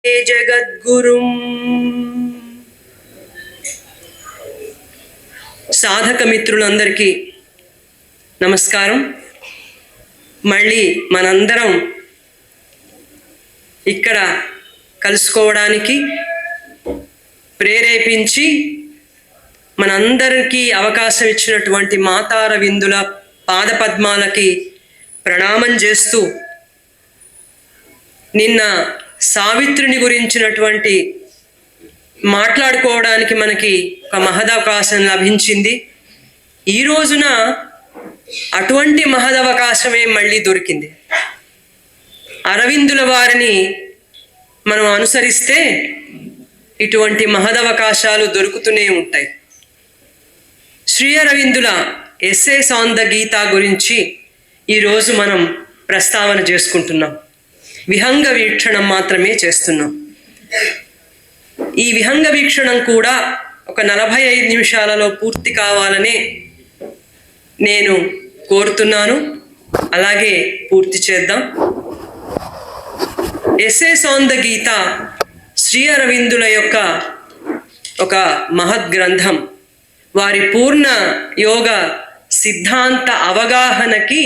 జగద్గురుం. సాధక మిత్రులందరికీ నమస్కారం. మళ్ళీ మనందరం ఇక్కడ కలుసుకోవడానికి ప్రేరేపించి మనందరికీ అవకాశం ఇచ్చినటువంటి మాతారవిందుల పాదపద్మాలకి ప్రణామం చేస్తూ, నిన్న సావిత్రిని గురించినటువంటి మాట్లాడుకోవడానికి మనకి ఒక మహదవకాశం లభించింది. ఈ రోజున అటువంటి మహదవకాశమే మళ్ళీ దొరికింది. అరవిందుల వారిని మనం అనుసరిస్తే ఇటువంటి మహదవకాశాలు దొరుకుతూనే ఉంటాయి. శ్రీ అరవిందుల ఎస్సేస్ ఆన్ ద గీత గురించి ఈరోజు మనం ప్రస్తావన చేసుకుంటున్నాం. విహంగ వీక్షణం మాత్రమే చేస్తున్నాం. ఈ విహంగ వీక్షణం కూడా ఒక 45 నిమిషాలలో పూర్తి కావాలనే నేను కోరుతున్నాను. అలాగే పూర్తి చేద్దాం. ఎస్సేస్ ఆన్ ద గీత శ్రీ అరవిందుల యొక్క ఒక మహద్ గ్రంథం. వారి పూర్ణ యోగ సిద్ధాంత అవగాహనకి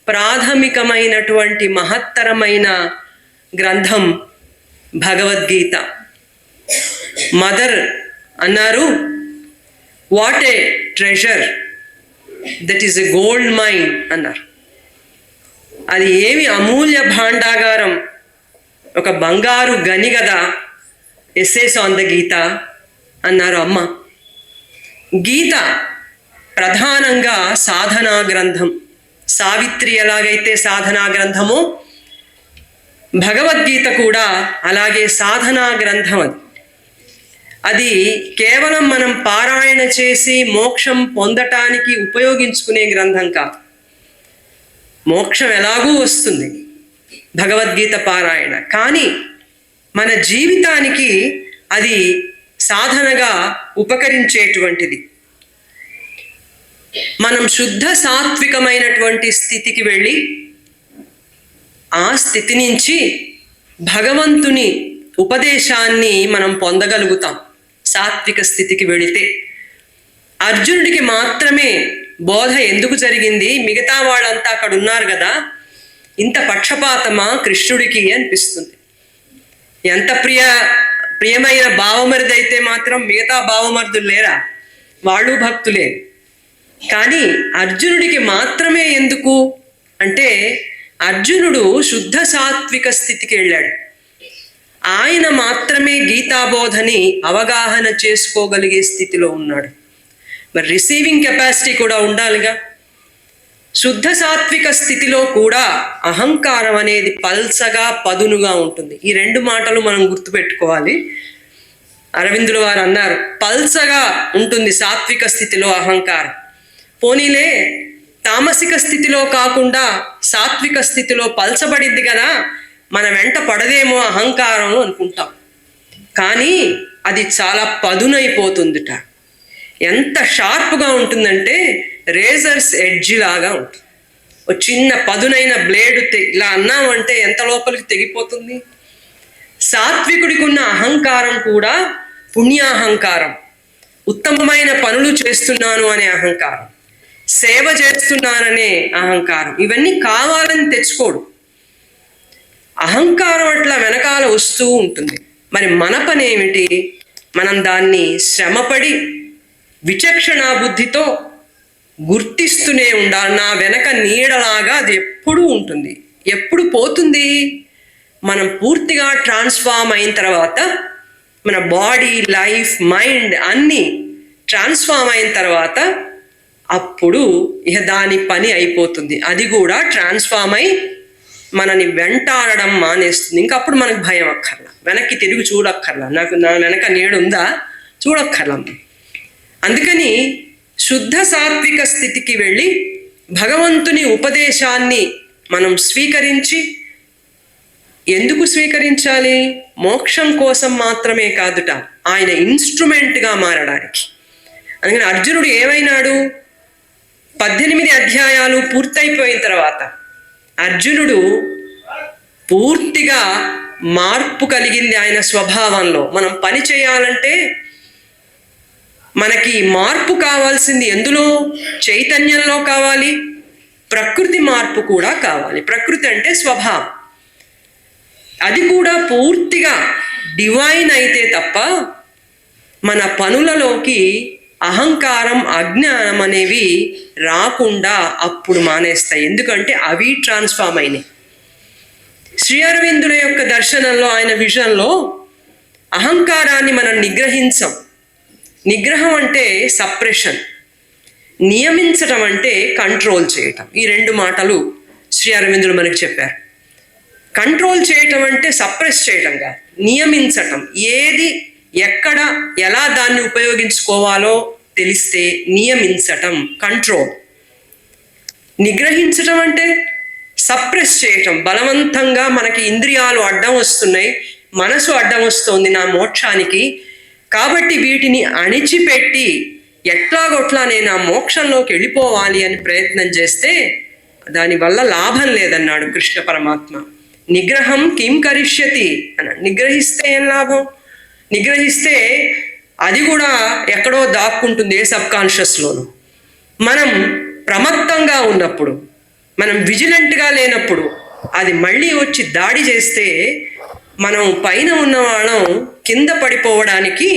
ప్రాథమికమైనటువంటి మహత్తరమైన గ్రంథం భగవద్గీత. మదర్ అన్నారు, what a treasure, that is a gold mine అన్నారు. అది ఏమి అమూల్య భాండాగారం, ఒక బంగారు గని కదా ఎస్సేస్ ఆన్ ద గీత అన్నారు అమ్మ. గీత ప్రధానంగా సాధనా గ్రంథం. సావిత్రి ఎలాగైతే సాధనా గ్రంథమో భగవద్గీత కూడా అలాగే సాధనా గ్రంథం. అది కేవలం మనం పారాయణ చేసి మోక్షం పొందటానికి ఉపయోగించుకునే గ్రంథం కాదు. మోక్షం ఎలాగూ వస్తుంది భగవద్గీత పారాయణ, కానీ మన జీవితానికి అది సాధనగా ఉపకరించేటువంటిది. మనం శుద్ధ సాత్వికమైనటువంటి స్థితికి వెళ్ళి ఆ స్థితి నుంచి భగవంతుని ఉపదేశాన్ని మనం పొందగలుగుతాం. సాత్విక స్థితికి వెళితే అర్జునుడికి మాత్రమే బోధ ఎందుకు జరిగింది, మిగతా వాళ్ళంతా అక్కడ ఉన్నారు కదా, ఇంత పక్షపాతమా కృష్ణుడికి అనిపిస్తుంది. ఎంత ప్రియమైన బావమరిది అయితే మాత్రం మిగతా బావమరుదులు లేరా? వాళ్ళు భక్తులే. కానీ అర్జునుడికి మాత్రమే ఎందుకు అంటే, అర్జునుడు శుద్ధ సాత్విక స్థితికి వెళ్ళాడు. ఆయన మాత్రమే గీతాబోధని అవగాహన చేసుకోగలిగే స్థితిలో ఉన్నాడు. మరి రిసీవింగ్ కెపాసిటీ కూడా ఉండాలిగా. శుద్ధ సాత్విక స్థితిలో కూడా అహంకారం అనేది పల్సగా పదునుగా ఉంటుంది. ఈ రెండు మాటలు మనం గుర్తుపెట్టుకోవాలి. అరవిందుల వారు అన్నారు, పల్సగా ఉంటుంది సాత్విక స్థితిలో అహంకారం. పోనీలే తామసిక స్థితిలో కాకుండా సాత్విక స్థితిలో పల్చబడిద్ది కదా, మన వెంట పడదేమో అహంకారం అనుకుంటాం. కానీ అది చాలా పదునైపోతుందిట. ఎంత షార్ప్గా ఉంటుందంటే రేజర్స్ ఎడ్జ్ లాగా ఉంటుంది. ఒక చిన్న పదునైన బ్లేడ్ ఇలా అన్నామంటే ఎంత లోపలికి తెగిపోతుంది. సాత్వికుడికి ఉన్న అహంకారం కూడా పుణ్యాహంకారం. ఉత్తమమైన పనులు చేస్తున్నాను అనే అహంకారం, సేవ చేస్తున్నాననే అహంకారం. ఇవన్నీ కావాలని తెచ్చుకోడు. అహంకారం అట్లా వెనకాల వస్తూ ఉంటుంది. మరి మన పని ఏమిటి? మనం దాన్ని శ్రమపడి విచక్షణా బుద్ధితో గుర్తిస్తూనే ఉండాలి. నా వెనక నీడలాగా అది ఎప్పుడూ ఉంటుంది. ఎప్పుడు పోతుంది? మనం పూర్తిగా ట్రాన్స్ఫార్మ్ అయిన తర్వాత, మన బాడీ, లైఫ్, మైండ్ అన్నీ ట్రాన్స్ఫార్మ్ అయిన తర్వాత అప్పుడు ఇక దాని పని అయిపోతుంది. అది కూడా ట్రాన్స్ఫార్మ్ అయి మనని వెంటాడడం మానేస్తుంది. ఇంకా అప్పుడు మనకు భయం అక్కర్లా, వెనక్కి తిరిగి చూడక్కర్లా, నాకు నా వెనక నీడుందా చూడక్కర్లా. అందుకని శుద్ధ సాత్విక స్థితికి వెళ్ళి భగవంతుని ఉపదేశాన్ని మనం స్వీకరించి, ఎందుకు స్వీకరించాలి? మోక్షం కోసం మాత్రమే కాదుట, ఆయన ఇన్స్ట్రుమెంట్గా మారడానికి. అందుకని అర్జునుడు ఏమైనాడు? 18 అధ్యాయాలు పూర్తయిపోయిన తర్వాత అర్జునుడు పూర్తిగా మార్పు కలిగింది ఆయన స్వభావంలో. మనం పని చేయాలంటే మనకి మార్పు కావాల్సింది ఎందులో? చైతన్యంలో కావాలి, ప్రకృతి మార్పు కూడా కావాలి. ప్రకృతి అంటే స్వభావం. అది కూడా పూర్తిగా డివైన్ అయితే తప్ప మన పనులలోకి అహంకారం, అజ్ఞానం అనేవి రాకుండా అప్పుడు మానేస్తాయి. ఎందుకంటే అవి ట్రాన్స్ఫార్మ్ అయినాయి. శ్రీ అరవిందుల యొక్క దర్శనంలో, ఆయన విజన్లో అహంకారాన్ని మనం నిగ్రహించం. నిగ్రహం అంటే సప్రెషన్, నియమించటం అంటే కంట్రోల్ చేయటం. ఈ రెండు మాటలు శ్రీ అరవిందులు మనకి చెప్పారు. కంట్రోల్ చేయటం అంటే సప్రెస్ చేయటంగా, నియమించటం. ఏది ఎక్కడ ఎలా దాన్ని ఉపయోగించుకోవాలో తెలిస్తే నియమించటం కంట్రోల్. నిగ్రహించటం అంటే సప్రెస్ చేయటం. బలవంతంగా మనకి ఇంద్రియాలు అడ్డం వస్తున్నాయి, మనసు అడ్డం వస్తుంది నా మోక్షానికి, కాబట్టి వీటిని అణిచిపెట్టి ఎట్లాగొట్లా నేను ఆ మోక్షంలోకి వెళ్ళిపోవాలి అని ప్రయత్నం చేస్తే దానివల్ల లాభం లేదన్నాడు కృష్ణ పరమాత్మ. నిగ్రహం కిం కరిష్యతి అన్నాడు. నిగ్రహిస్తే ఏం లాభం? నిగ్రహిస్తే అది కూడా ఎక్కడో దాక్కుంటుంది, ఏ సబ్కాన్షియస్లోనూ. మనం ప్రమత్తంగా ఉన్నప్పుడు, మనం విజిలెంట్గా లేనప్పుడు అది మళ్ళీ వచ్చి దాడి చేస్తే మనం పైన ఉన్న వాళ్ళం కింద పడిపోవడానికి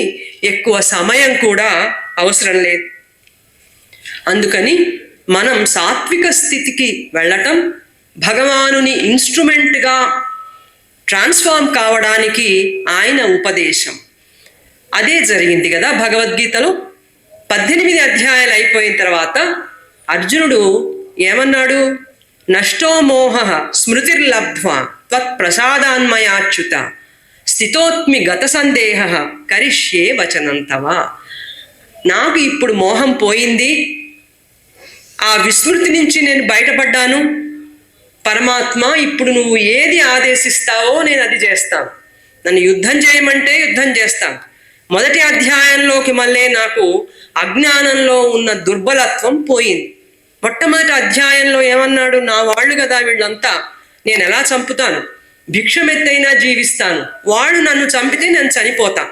ఎక్కువ సమయం కూడా అవసరం లేదు. అందుకని మనం సాత్విక స్థితికి వెళ్ళటం, భగవానుని ఇన్స్ట్రుమెంట్గా ట్రాన్స్ఫార్మ్ కావడానికి ఆయన ఉపదేశం. అదే జరిగింది కదా భగవద్గీతలో. 18 అధ్యాయాలు అయిపోయిన తర్వాత అర్జునుడు ఏమన్నాడు? నష్టో మోహ స్మృతిర్లబ్ధ్వా త్వత్ప్రసాదాన్మయాచ్యుత స్థితోత్మి గత సందేహ కరిష్యే వచనంతవ. నాకు ఇప్పుడు మోహం పోయింది, ఆ విస్మృతి నుంచి నేను బయటపడ్డాను. పరమాత్మ, ఇప్పుడు నువ్వు ఏది ఆదేశిస్తావో నేను అది చేస్తాను. నన్ను యుద్ధం చేయమంటే యుద్ధం చేస్తాను. మొదటి అధ్యాయంలోకి మళ్ళీ నాకు అజ్ఞానంలో ఉన్న దుర్బలత్వం పోయింది. మొట్టమొదటి అధ్యాయంలో ఏమన్నాడు? నా వాళ్ళు కదా వీళ్ళంతా, నేను ఎలా చంపుతాను? భిక్షమెత్తైనా జీవిస్తాను, వాళ్ళు నన్ను చంపితే నేను చనిపోతా,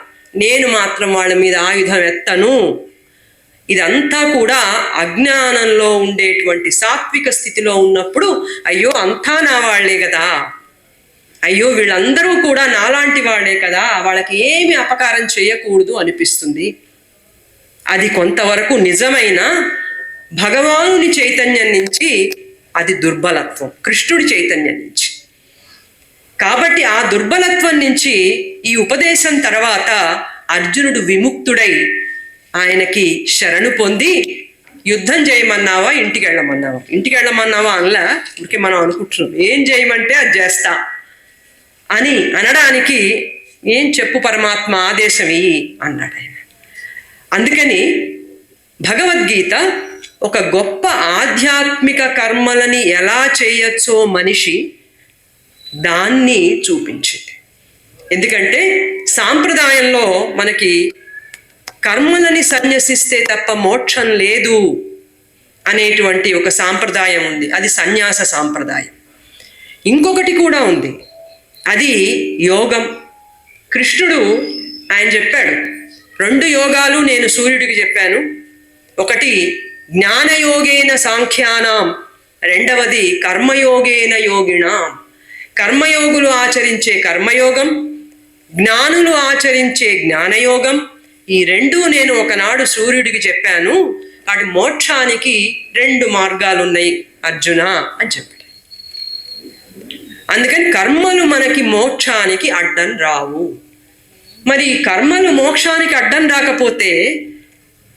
నేను మాత్రం వాళ్ళ మీద ఆయుధం ఎత్తను. ఇదంతా కూడా అజ్ఞానంలో ఉండేటువంటి సాత్విక స్థితిలో ఉన్నప్పుడు, అయ్యో అంతా నా వాళ్లే కదా, అయ్యో వీళ్ళందరూ కూడా నాలాంటి వాళ్లే కదా, వాళ్ళకి ఏమి అపకారం చేయకూడదు అనిపిస్తుంది. అది కొంతవరకు నిజమైన భగవానుని చైతన్యం నుంచి, అది దుర్బలత్వం కృష్ణుడి చైతన్యం నుంచి. కాబట్టి ఆ దుర్బలత్వం నుంచి ఈ ఉపదేశం తర్వాత అర్జునుడు విముక్తుడై ఆయనకి శరణు పొంది, యుద్ధం చేయమన్నావా ఇంటికి వెళ్ళమన్నావా? ఇంటికి వెళ్ళమన్నావా అనలా, ఇంకే మనం అనుకుంటున్నాం ఏం చేయమంటే అది చేస్తా అని అనడానికి, ఏం చెప్పు పరమాత్మ ఆదేశం ఇయ్యి అన్నాడు ఆయన. అందుకని భగవద్గీత ఒక గొప్ప ఆధ్యాత్మిక కర్మలని ఎలా చేయొచ్చో మనిషి దాన్ని చూపించింది. ఎందుకంటే సాంప్రదాయంలో మనకి కర్మలని సన్యసిస్తే తప్ప మోక్షం లేదు అనేటువంటి ఒక సాంప్రదాయం ఉంది. అది సన్యాస సాంప్రదాయం. ఇంకొకటి కూడా ఉంది, అది యోగం. కృష్ణుడు ఆయన చెప్పాడు, 2 యోగాలు నేను సూర్యుడికి చెప్పాను. ఒకటి జ్ఞానయోగేన సాంఖ్యానాం, రెండవది కర్మయోగేన యోగిణాం. కర్మయోగులు ఆచరించే కర్మయోగం, జ్ఞానులు ఆచరించే జ్ఞానయోగం. ఈ 2 నేను ఒకనాడు సూర్యుడికి చెప్పాను. అటు మోక్షానికి 2 మార్గాలు ఉన్నాయి అర్జున అని చెప్పాడు. అందుకని కర్మలు మనకి మోక్షానికి అడ్డం రావు. మరి కర్మలు మోక్షానికి అడ్డం రాకపోతే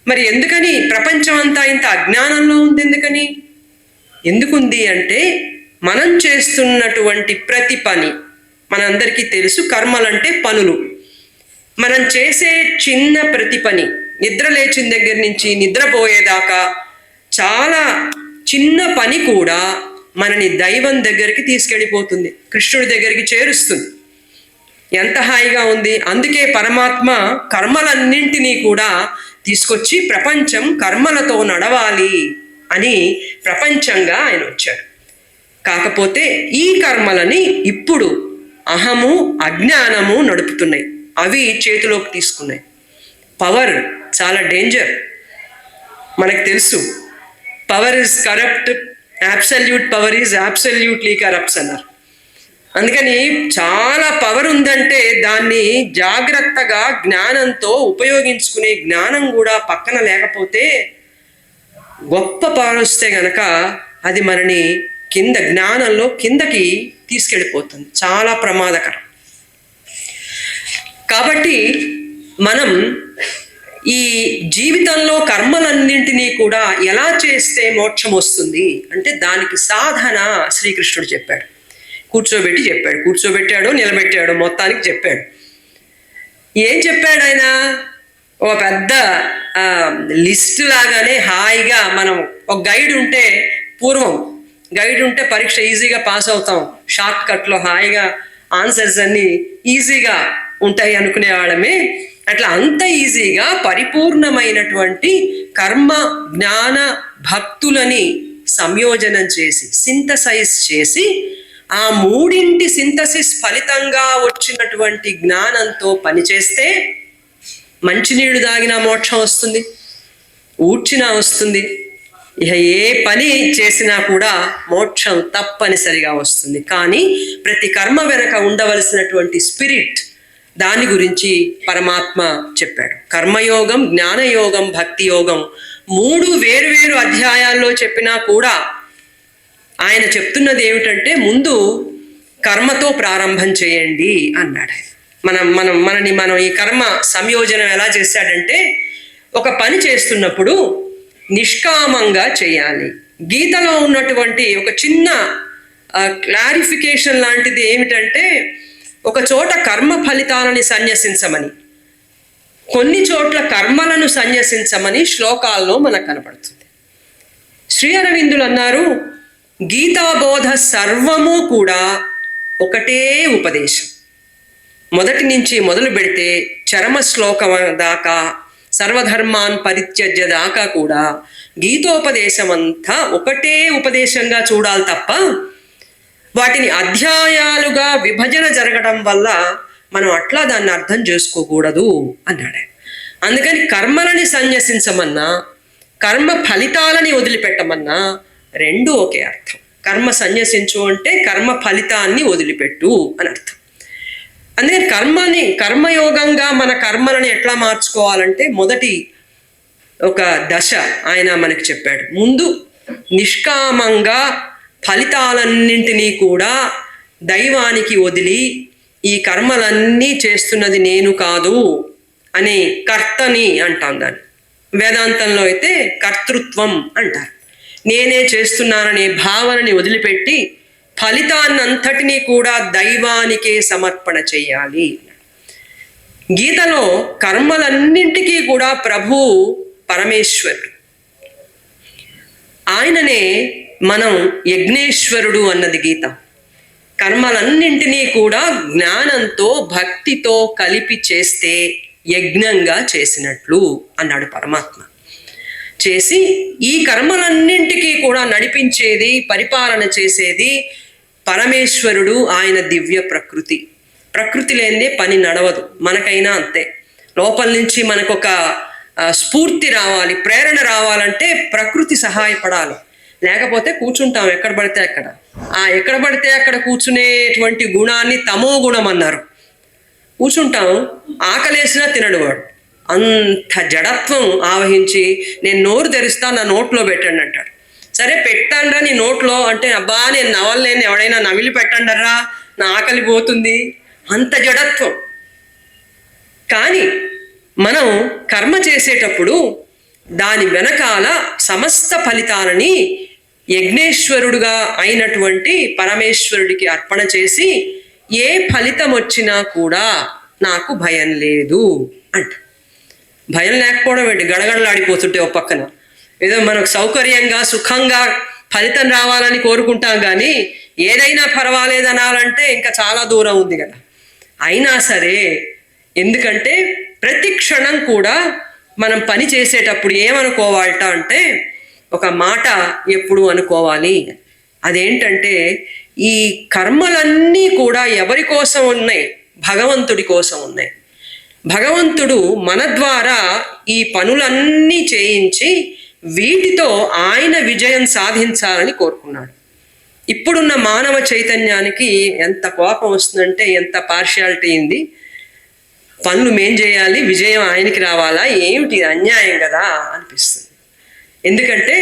మరి ఎందుకని ప్రపంచం అంతా ఇంత అజ్ఞానంలో ఉంది? ఎందుకుంది అంటే, మనం చేస్తున్నటువంటి ప్రతి పని, మనందరికీ తెలుసు కర్మలంటే పనులు. మనం చేసే చిన్న ప్రతి పని, నిద్ర లేచిన దగ్గర నుంచి నిద్రపోయేదాకా చాలా చిన్న పని కూడా మనని దైవం దగ్గరికి తీసుకెళ్ళిపోతుంది, కృష్ణుడి దగ్గరికి చేరుస్తుంది. ఎంత హాయిగా ఉంది. అందుకే పరమాత్మ కర్మలన్నింటినీ కూడా తీసుకొచ్చి ప్రపంచం కర్మలతో నడవాలి అని ప్రపంచంగా ఆయన వచ్చాడు. కాకపోతే ఈ కర్మలని ఇప్పుడు అహము, అజ్ఞానము నడుపుతున్నాయి. అవి చేతిలోకి తీసుకున్నాయి. పవర్ చాలా డేంజర్. మనకు తెలుసు, power is corrupt, absolute power is absolutely corrupts అన్నారు. అందుకని చాలా పవర్ ఉందంటే దాన్ని జాగ్రత్తగా జ్ఞానంతో ఉపయోగించుకునే జ్ఞానం కూడా పక్కన లేకపోతే, గొప్ప పవర్ వస్తే గనక అది మనని జ్ఞానంలో కిందకి తీసుకెళ్ళిపోతుంది. చాలా ప్రమాదకరం. కాబట్టి మనం ఈ జీవితంలో కర్మలన్నింటినీ కూడా ఎలా చేస్తే మోక్షం వస్తుంది అంటే దానికి సాధన శ్రీకృష్ణుడు చెప్పాడు. కూర్చోబెట్టాడు, నిలబెట్టాడు, మొత్తానికి చెప్పాడు. ఏం చెప్పాడు ఆయన? ఒక పెద్ద లిస్ట్ లాగానే హాయిగా మనం ఒక గైడ్ ఉంటే, పూర్వం గైడ్ ఉంటే పరీక్ష ఈజీగా పాస్ అవుతాం, షార్ట్ కట్లో హాయిగా ఆన్సర్స్ అన్నీ ఈజీగా ఉంటాయి అనుకునే వాళ్ళమే. అట్లా అంత ఈజీగా పరిపూర్ణమైనటువంటి కర్మ, జ్ఞాన, భక్తులని సంయోజనం చేసి, సింథసైజ్ చేసి, ఆ మూడింటి సింథసిస్ ఫలితంగా వచ్చినటువంటి జ్ఞానంతో పనిచేస్తే మంచినీళ్ళు తాగినా మోక్షం వస్తుంది, ఊడ్చినా వస్తుంది, ఇక ఏ పని చేసినా కూడా మోక్షం తప్పనిసరిగా వస్తుంది. కానీ ప్రతి కర్మ వెనక ఉండవలసినటువంటి స్పిరిట్, దాని గురించి పరమాత్మ చెప్పాడు. కర్మయోగం, జ్ఞానయోగం, భక్తి యోగం 3 వేరు అధ్యాయాల్లో చెప్పినా కూడా ఆయన చెప్తున్నది ఏమిటంటే ముందు కర్మతో ప్రారంభం చేయండి అన్నాడు. మనం ఈ కర్మ సంయోజనం ఎలా చేశాడంటే, ఒక పని చేస్తున్నప్పుడు నిష్కామంగా చేయాలి. గీతలో ఉన్నటువంటి ఒక చిన్న క్లారిఫికేషన్ లాంటిది ఏమిటంటే, ఒక చోట కర్మ ఫలితాలని సన్యసించమని, కొన్ని చోట్ల కర్మలను సన్యసించమని శ్లోకాల్లో మనకు కనపడుతుంది. శ్రీ అరవిందులు అన్నారు, గీతాబోధ సర్వము కూడా ఒకటే ఉపదేశం. మొదటి నుంచి మొదలు పెడితే చరమ శ్లోకం దాకా, సర్వధర్మాన్ పరిత్యజ్య దాకా కూడా గీతోపదేశం అంతా ఒకటే ఉపదేశంగా చూడాలి తప్ప వాటిని అధ్యాయాలుగా విభజన జరగడం వల్ల మనం అట్లా దాన్ని అర్థం చేసుకోకూడదు అన్నాడు. అందుకని కర్మలని సన్యసించమన్నా, కర్మ ఫలితాలని వదిలిపెట్టమన్నా రెండు ఒకే అర్థం. కర్మ సన్యసించు అంటే కర్మ ఫలితాన్ని వదిలిపెట్టు అని అర్థం. అందుకని కర్మయోగంగా మన కర్మలను ఎట్లా మార్చుకోవాలంటే మొదటి ఒక దశ ఆయన మనకి చెప్పాడు. ముందు నిష్కామంగా ఫలితాలన్నింటినీ కూడా దైవానికి వదిలి, ఈ కర్మలన్నీ చేస్తున్నది నేను కాదు అని కర్తని అంటాం. దాన్ని వేదాంతంలో అయితే కర్తృత్వం అంటారు. నేనే చేస్తున్నాననే భావనని వదిలిపెట్టి ఫలితాన్నంతటినీ కూడా దైవానికే సమర్పణ చెయ్యాలి. గీతలో కర్మలన్నింటికీ కూడా ప్రభు పరమేశ్వరుడు, ఆయననే మనం యజ్ఞేశ్వరుడు అన్నది గీత. కర్మలన్నింటినీ కూడా జ్ఞానంతో, భక్తితో కలిపి చేస్తే యజ్ఞంగా చేసినట్లు అన్నాడు పరమాత్మ. చేసి ఈ కర్మలన్నింటికీ కూడా నడిపించేది, పరిపాలన చేసేది పరమేశ్వరుడు. ఆయన దివ్య ప్రకృతి. ప్రకృతి లేనిదే పని నడవదు. మనకైనా అంతే. లోపల నుంచి మనకొక స్ఫూర్తి రావాలి, ప్రేరణ రావాలంటే ప్రకృతి సహాయపడాలి. లేకపోతే కూర్చుంటాం ఎక్కడ పడితే అక్కడ. ఎక్కడ పడితే అక్కడ కూర్చునేటువంటి గుణాన్ని తమో గుణం అన్నారు. కూర్చుంటాం, ఆకలేసినా తినడు వాడు. అంత జడత్వం ఆవహించి నేను నోరు తెరుస్తా, నా నోట్లో పెట్టండి అంటాడు. సరే పెట్టండా నీ నోట్లో అంటే, అబ్బా నేను నవలలేని, ఎవడైనా నవిలి పెట్టండరా, నా ఆకలి పోతుంది, అంత జడత్వం. కానీ మనం కర్మ చేసేటప్పుడు దాని వెనకాల సమస్త ఫలితాలని యజ్ఞేశ్వరుడుగా అయినటువంటి పరమేశ్వరుడికి అర్పణ చేసి, ఏ ఫలితం వచ్చినా కూడా నాకు భయం లేదు అంట. భయం లేకపోవడం ఏంటి? గడగడలాడిపోతుంటే ఒక పక్కన ఏదో మనకు సౌకర్యంగా, సుఖంగా ఫలితం రావాలని కోరుకుంటాం, కానీ ఏదైనా పర్వాలేదు అనాలంటే ఇంకా చాలా దూరం ఉంది కదా. అయినా సరే, ఎందుకంటే ప్రతి క్షణం కూడా మనం పని చేసేటప్పుడు ఏమనుకోవాలట అంటే, ఒక మాట ఎప్పుడు అనుకోవాలి. అదేంటంటే, ఈ కర్మలన్నీ కూడా ఎవరి కోసం ఉన్నాయి? భగవంతుడి కోసం ఉన్నాయి. భగవంతుడు మన ద్వారా ఈ పనులన్నీ చేయించి వీటితో ఆయన విజయం సాధించాలని కోరుకున్నాడు. ఇప్పుడున్న మానవ చైతన్యానికి ఎంత కోపం వస్తుందంటే, ఎంత పార్షియాలిటీ ఉంది, పనులు మేం చేయాలి, విజయం ఆయనకి రావాలా, ఏమిటి అన్యాయం కదా అనిపిస్తుంది. ఎందుకంటే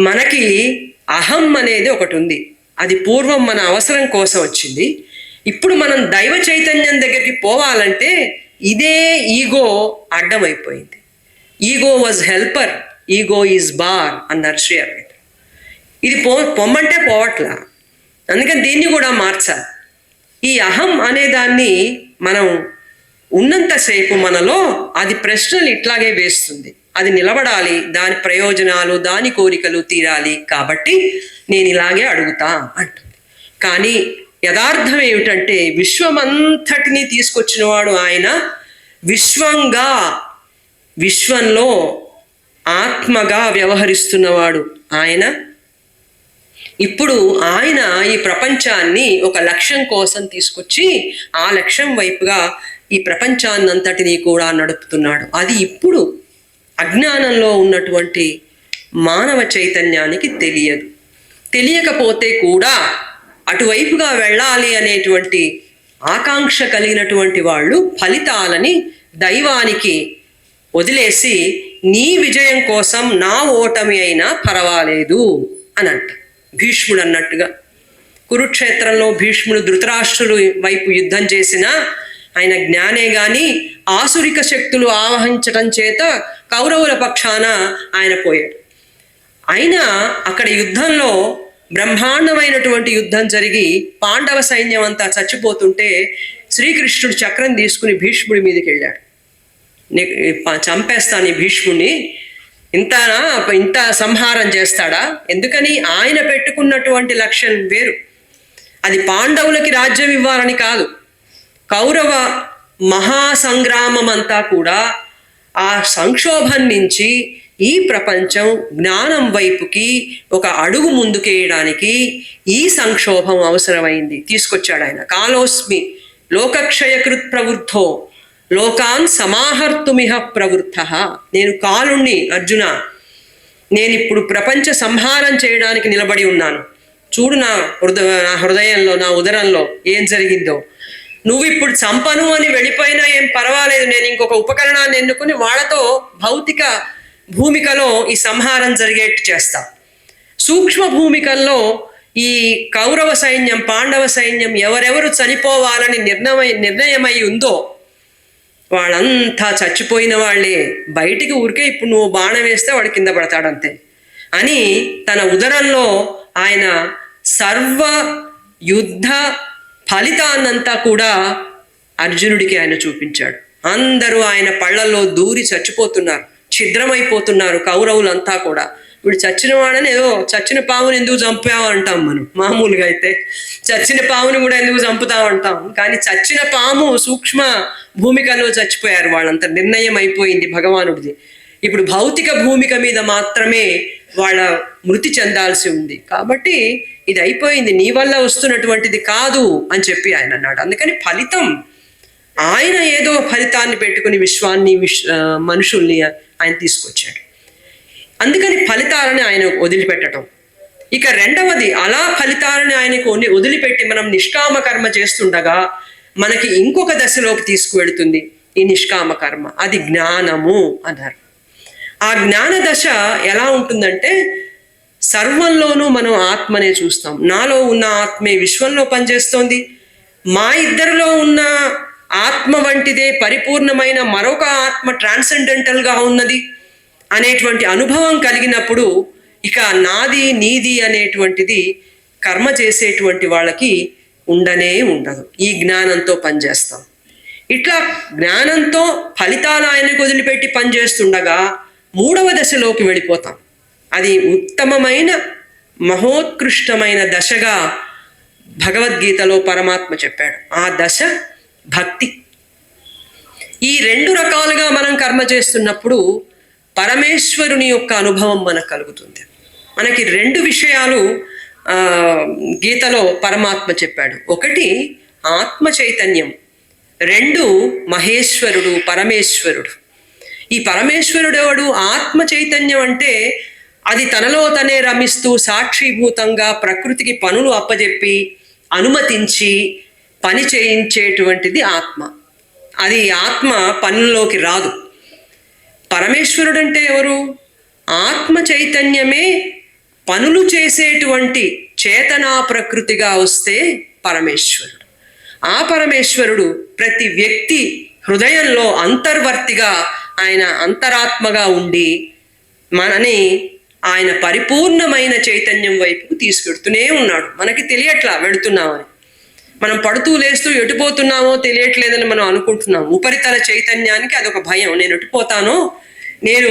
మనకి అహం అనేది ఒకటి ఉంది. అది పూర్వం మన అవసరం కోసం వచ్చింది. ఇప్పుడు మనం దైవ చైతన్యం దగ్గరికి పోవాలంటే ఇదే ఈగో అడ్డమైపోయింది. Ego was helper, ego is bar అన్నారు శ్రీ అరవింద్. ఇది పొమ్మంటే పోవట్లా. అందుకని దీన్ని కూడా మార్చాలి. ఈ అహం అనే దాన్ని మనం ఉన్నంతసేపు మనలో అది ప్రశ్నలు ఇట్లాగే వేస్తుంది. అది నిలబడాలి, దాని ప్రయోజనాలు, దాని కోరికలు తీరాలి, కాబట్టి నేను ఇలాగే అడుగుతా అంటుంది. కానీ యథార్థం ఏమిటంటే విశ్వమంతటినీ తీసుకొచ్చినవాడు ఆయన. విశ్వంలో ఆత్మగా వ్యవహరిస్తున్నవాడు ఆయన. ఇప్పుడు ఆయన ఈ ప్రపంచాన్ని ఒక లక్ష్యం కోసం తీసుకొచ్చి ఆ లక్ష్యం వైపుగా ఈ ప్రపంచాన్నంతటినీ కూడా నడుపుతున్నాడు. అది ఇప్పుడు అజ్ఞానంలో ఉన్నటువంటి మానవ చైతన్యానికి తెలియదు. తెలియకపోతే కూడా అటువైపుగా వెళ్ళాలి అనేటువంటి ఆకాంక్ష కలిగినటువంటి వాళ్ళు ఫలితాలని దైవానికి వదిలేసి నీ విజయం కోసం నా ఓటమి అయినా పర్వాలేదు అని అంట. భీష్ముడు అన్నట్టుగా కురుక్షేత్రంలో భీష్ముడు ధృతరాష్ట్రుడు వైపు యుద్ధం చేసినా ఆయన జ్ఞానే గాని ఆసురిక శక్తులు ఆవహించటం చేత కౌరవుల పక్షాన ఆయన పోయాడు. అయినా అక్కడ యుద్ధంలో బ్రహ్మాండమైనటువంటి యుద్ధం జరిగి పాండవ సైన్యం అంతా చచ్చిపోతుంటే శ్రీకృష్ణుడు చక్రం తీసుకుని భీష్ముడి మీదకి వెళ్ళాడు. చంపేస్తాను ఈ భీష్ముడిని, ఇంత సంహారం చేస్తాడా? ఎందుకని? ఆయన పెట్టుకున్నటువంటి లక్ష్యం వేరు. అది పాండవులకి రాజ్యం ఇవ్వాలని కాదు. కౌరవ మహాసంగ్రామం అంతా కూడా ఆ సంక్షోభం నుంచి ఈ ప్రపంచం జ్ఞానం వైపుకి ఒక అడుగు ముందుకేయడానికి ఈ సంక్షోభం అవసరమైంది. తీసుకొచ్చాడు ఆయన. కాలోస్మి లోకక్షయకృత్ ప్రవృద్ధో లోకాన్ సమాహర్తుమిహ ప్రవృత్త. నేను కాలుణ్ణి అర్జున, నేను ఇప్పుడు ప్రపంచ సంహారం చేయడానికి నిలబడి ఉన్నాను. చూడు నా హృదయంలో, నా ఉదరంలో ఏం జరిగిందో. నువ్వు ఇప్పుడు చంపను అని వెళ్ళిపోయినా ఏం పర్వాలేదు, నేను ఇంకొక ఉపకరణాన్ని ఎన్నుకుని వాళ్ళతో భౌతిక భూమికలో ఈ సంహారం జరిగేట్టు చేస్తా. సూక్ష్మ భూమికల్లో ఈ కౌరవ సైన్యం, పాండవ సైన్యం ఎవరెవరు చనిపోవాలని నిర్ణయమై ఉందో వాళ్ళంతా చచ్చిపోయిన వాళ్ళే. బయటికి ఊరికే ఇప్పుడు నువ్వు బాణం వేస్తే వాడు కింద పడతాడంతే అని తన ఉదరంలో ఆయన సర్వ యుద్ధ ఫలితాన్నంతా కూడా అర్జునుడికి ఆయన చూపించాడు. అందరూ ఆయన పళ్ళల్లో దూరి చచ్చిపోతున్నారు, ఛిద్రమైపోతున్నారు కౌరవులంతా కూడా. వీడు చచ్చిన వాడని ఏదో చచ్చిన పావుని ఎందుకు చంపావు అంటాం మనం. మామూలుగా అయితే చచ్చిన పావుని కూడా ఎందుకు చంపుతావు అంటాం. కానీ చచ్చిన పాము సూక్ష్మ భూమికలో చచ్చిపోయారు వాళ్ళంతా. నిర్ణయం అయిపోయింది భగవానుడిది. ఇప్పుడు భౌతిక భూమిక మీద మాత్రమే వాళ్ళ మృతి చెందాల్సి ఉంది. కాబట్టి ఇది అయిపోయింది, నీ వల్ల వస్తున్నటువంటిది కాదు అని చెప్పి ఆయన అన్నాడు. అందుకని ఫలితం ఆయన ఏదో ఫలితాన్ని పెట్టుకుని విశ్వాన్ని మనుషుల్ని ఆయన తీసుకొచ్చాడు. అందుకని ఫలితాలని ఆయన వదిలిపెట్టడం. ఇక రెండవది, అలా ఫలితాలని ఆయనకు వదిలిపెట్టి మనం నిష్కామ కర్మ చేస్తుండగా మనకి ఇంకొక దశలోకి తీసుకువెడుతుంది ఈ నిష్కామ కర్మ. అది జ్ఞానము అన్నారు. ఆ జ్ఞాన దశ ఎలా ఉంటుందంటే సర్వంలోనూ మనం ఆత్మనే చూస్తాం. నాలో ఉన్న ఆత్మే విశ్వంలో పనిచేస్తోంది. మా ఇద్దరిలో ఉన్న ఆత్మ వంటిదే పరిపూర్ణమైన మరొక ఆత్మ ట్రాన్సెండెంటల్గా ఉన్నది అనేటువంటి అనుభవం కలిగినప్పుడు ఇక నాది నీది అనేటువంటిది కర్మ చేసేటువంటి వాళ్ళకి ఉండనే ఉండదు. ఈ జ్ఞానంతో పనిచేస్తాం. ఇట్లా జ్ఞానంతో ఫలితాలు ఆయనకు వదిలిపెట్టి పనిచేస్తుండగా మూడవ దశలోకి వెళ్ళిపోతాం. అది ఉత్తమమైన మహోత్కృష్టమైన దశగా భగవద్గీతలో పరమాత్మ చెప్పాడు. ఆ దశ భక్తి. ఈ రెండు రకాలుగా మనం కర్మ చేస్తున్నప్పుడు పరమేశ్వరుని యొక్క అనుభవం మనకు కలుగుతుంది. మనకి రెండు విషయాలు గీతలో పరమాత్మ చెప్పాడు. ఒకటి ఆత్మ చైతన్యం, రెండు మహేశ్వరుడు పరమేశ్వరుడు. ఈ పరమేశ్వరుడు ఎవడు? ఆత్మ చైతన్యం అంటే అది తనలో తనే రమిస్తూ సాక్షిభూతంగా ప్రకృతికి పనులు అప్పజెప్పి అనుమతించి పని చేయించేటువంటిది ఆత్మ. అది ఆత్మ పనుల్లోకి రాదు. పరమేశ్వరుడు అంటే ఎవరు? ఆత్మ చైతన్యమే పనులు చేసేటువంటి చేతనా ప్రకృతిగా వస్తే పరమేశ్వరుడు. ఆ పరమేశ్వరుడు ప్రతి వ్యక్తి హృదయంలో అంతర్వర్తిగా, ఆయన అంతరాత్మగా ఉండి మనని ఆయన పరిపూర్ణమైన చైతన్యం వైపుకు తీసుకెడుతూనే ఉన్నాడు. మనకి తెలియట్లా వెళుతున్నామని, మనం పడుతూ లేస్తూ ఎటుపోతున్నామో తెలియట్లేదని మనం అనుకుంటున్నాం. ఉపరితల చైతన్యానికి అదొక భయం. నేను ఎటుపోతానో, నేను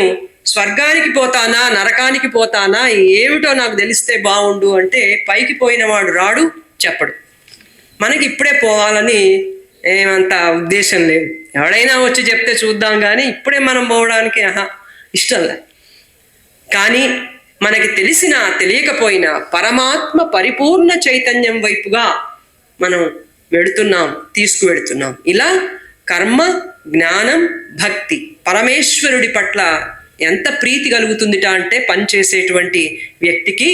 స్వర్గానికి పోతానా నరకానికి పోతానా, ఏమిటో నాకు తెలిస్తే బాగుండు అంటే పైకి పోయిన వాడు రాడు, చెప్పడు. మనకి ఇప్పుడే పోవాలని ఏమంత ఉద్దేశం లేదు. ఎవడైనా వచ్చి చెప్తే చూద్దాం కానీ ఇప్పుడే మనం పోవడానికి ఇష్టం లేదు. కానీ మనకి తెలిసినా తెలియకపోయినా పరమాత్మ పరిపూర్ణ చైతన్యం వైపుగా మనం వెళుతున్నాం, తీసుకువెడుతున్నాం. ఇలా కర్మ, జ్ఞానం, భక్తి, పరమేశ్వరుడి పట్ల ఎంత ప్రీతి కలుగుతుందిట అంటే పనిచేసేటువంటి వ్యక్తికి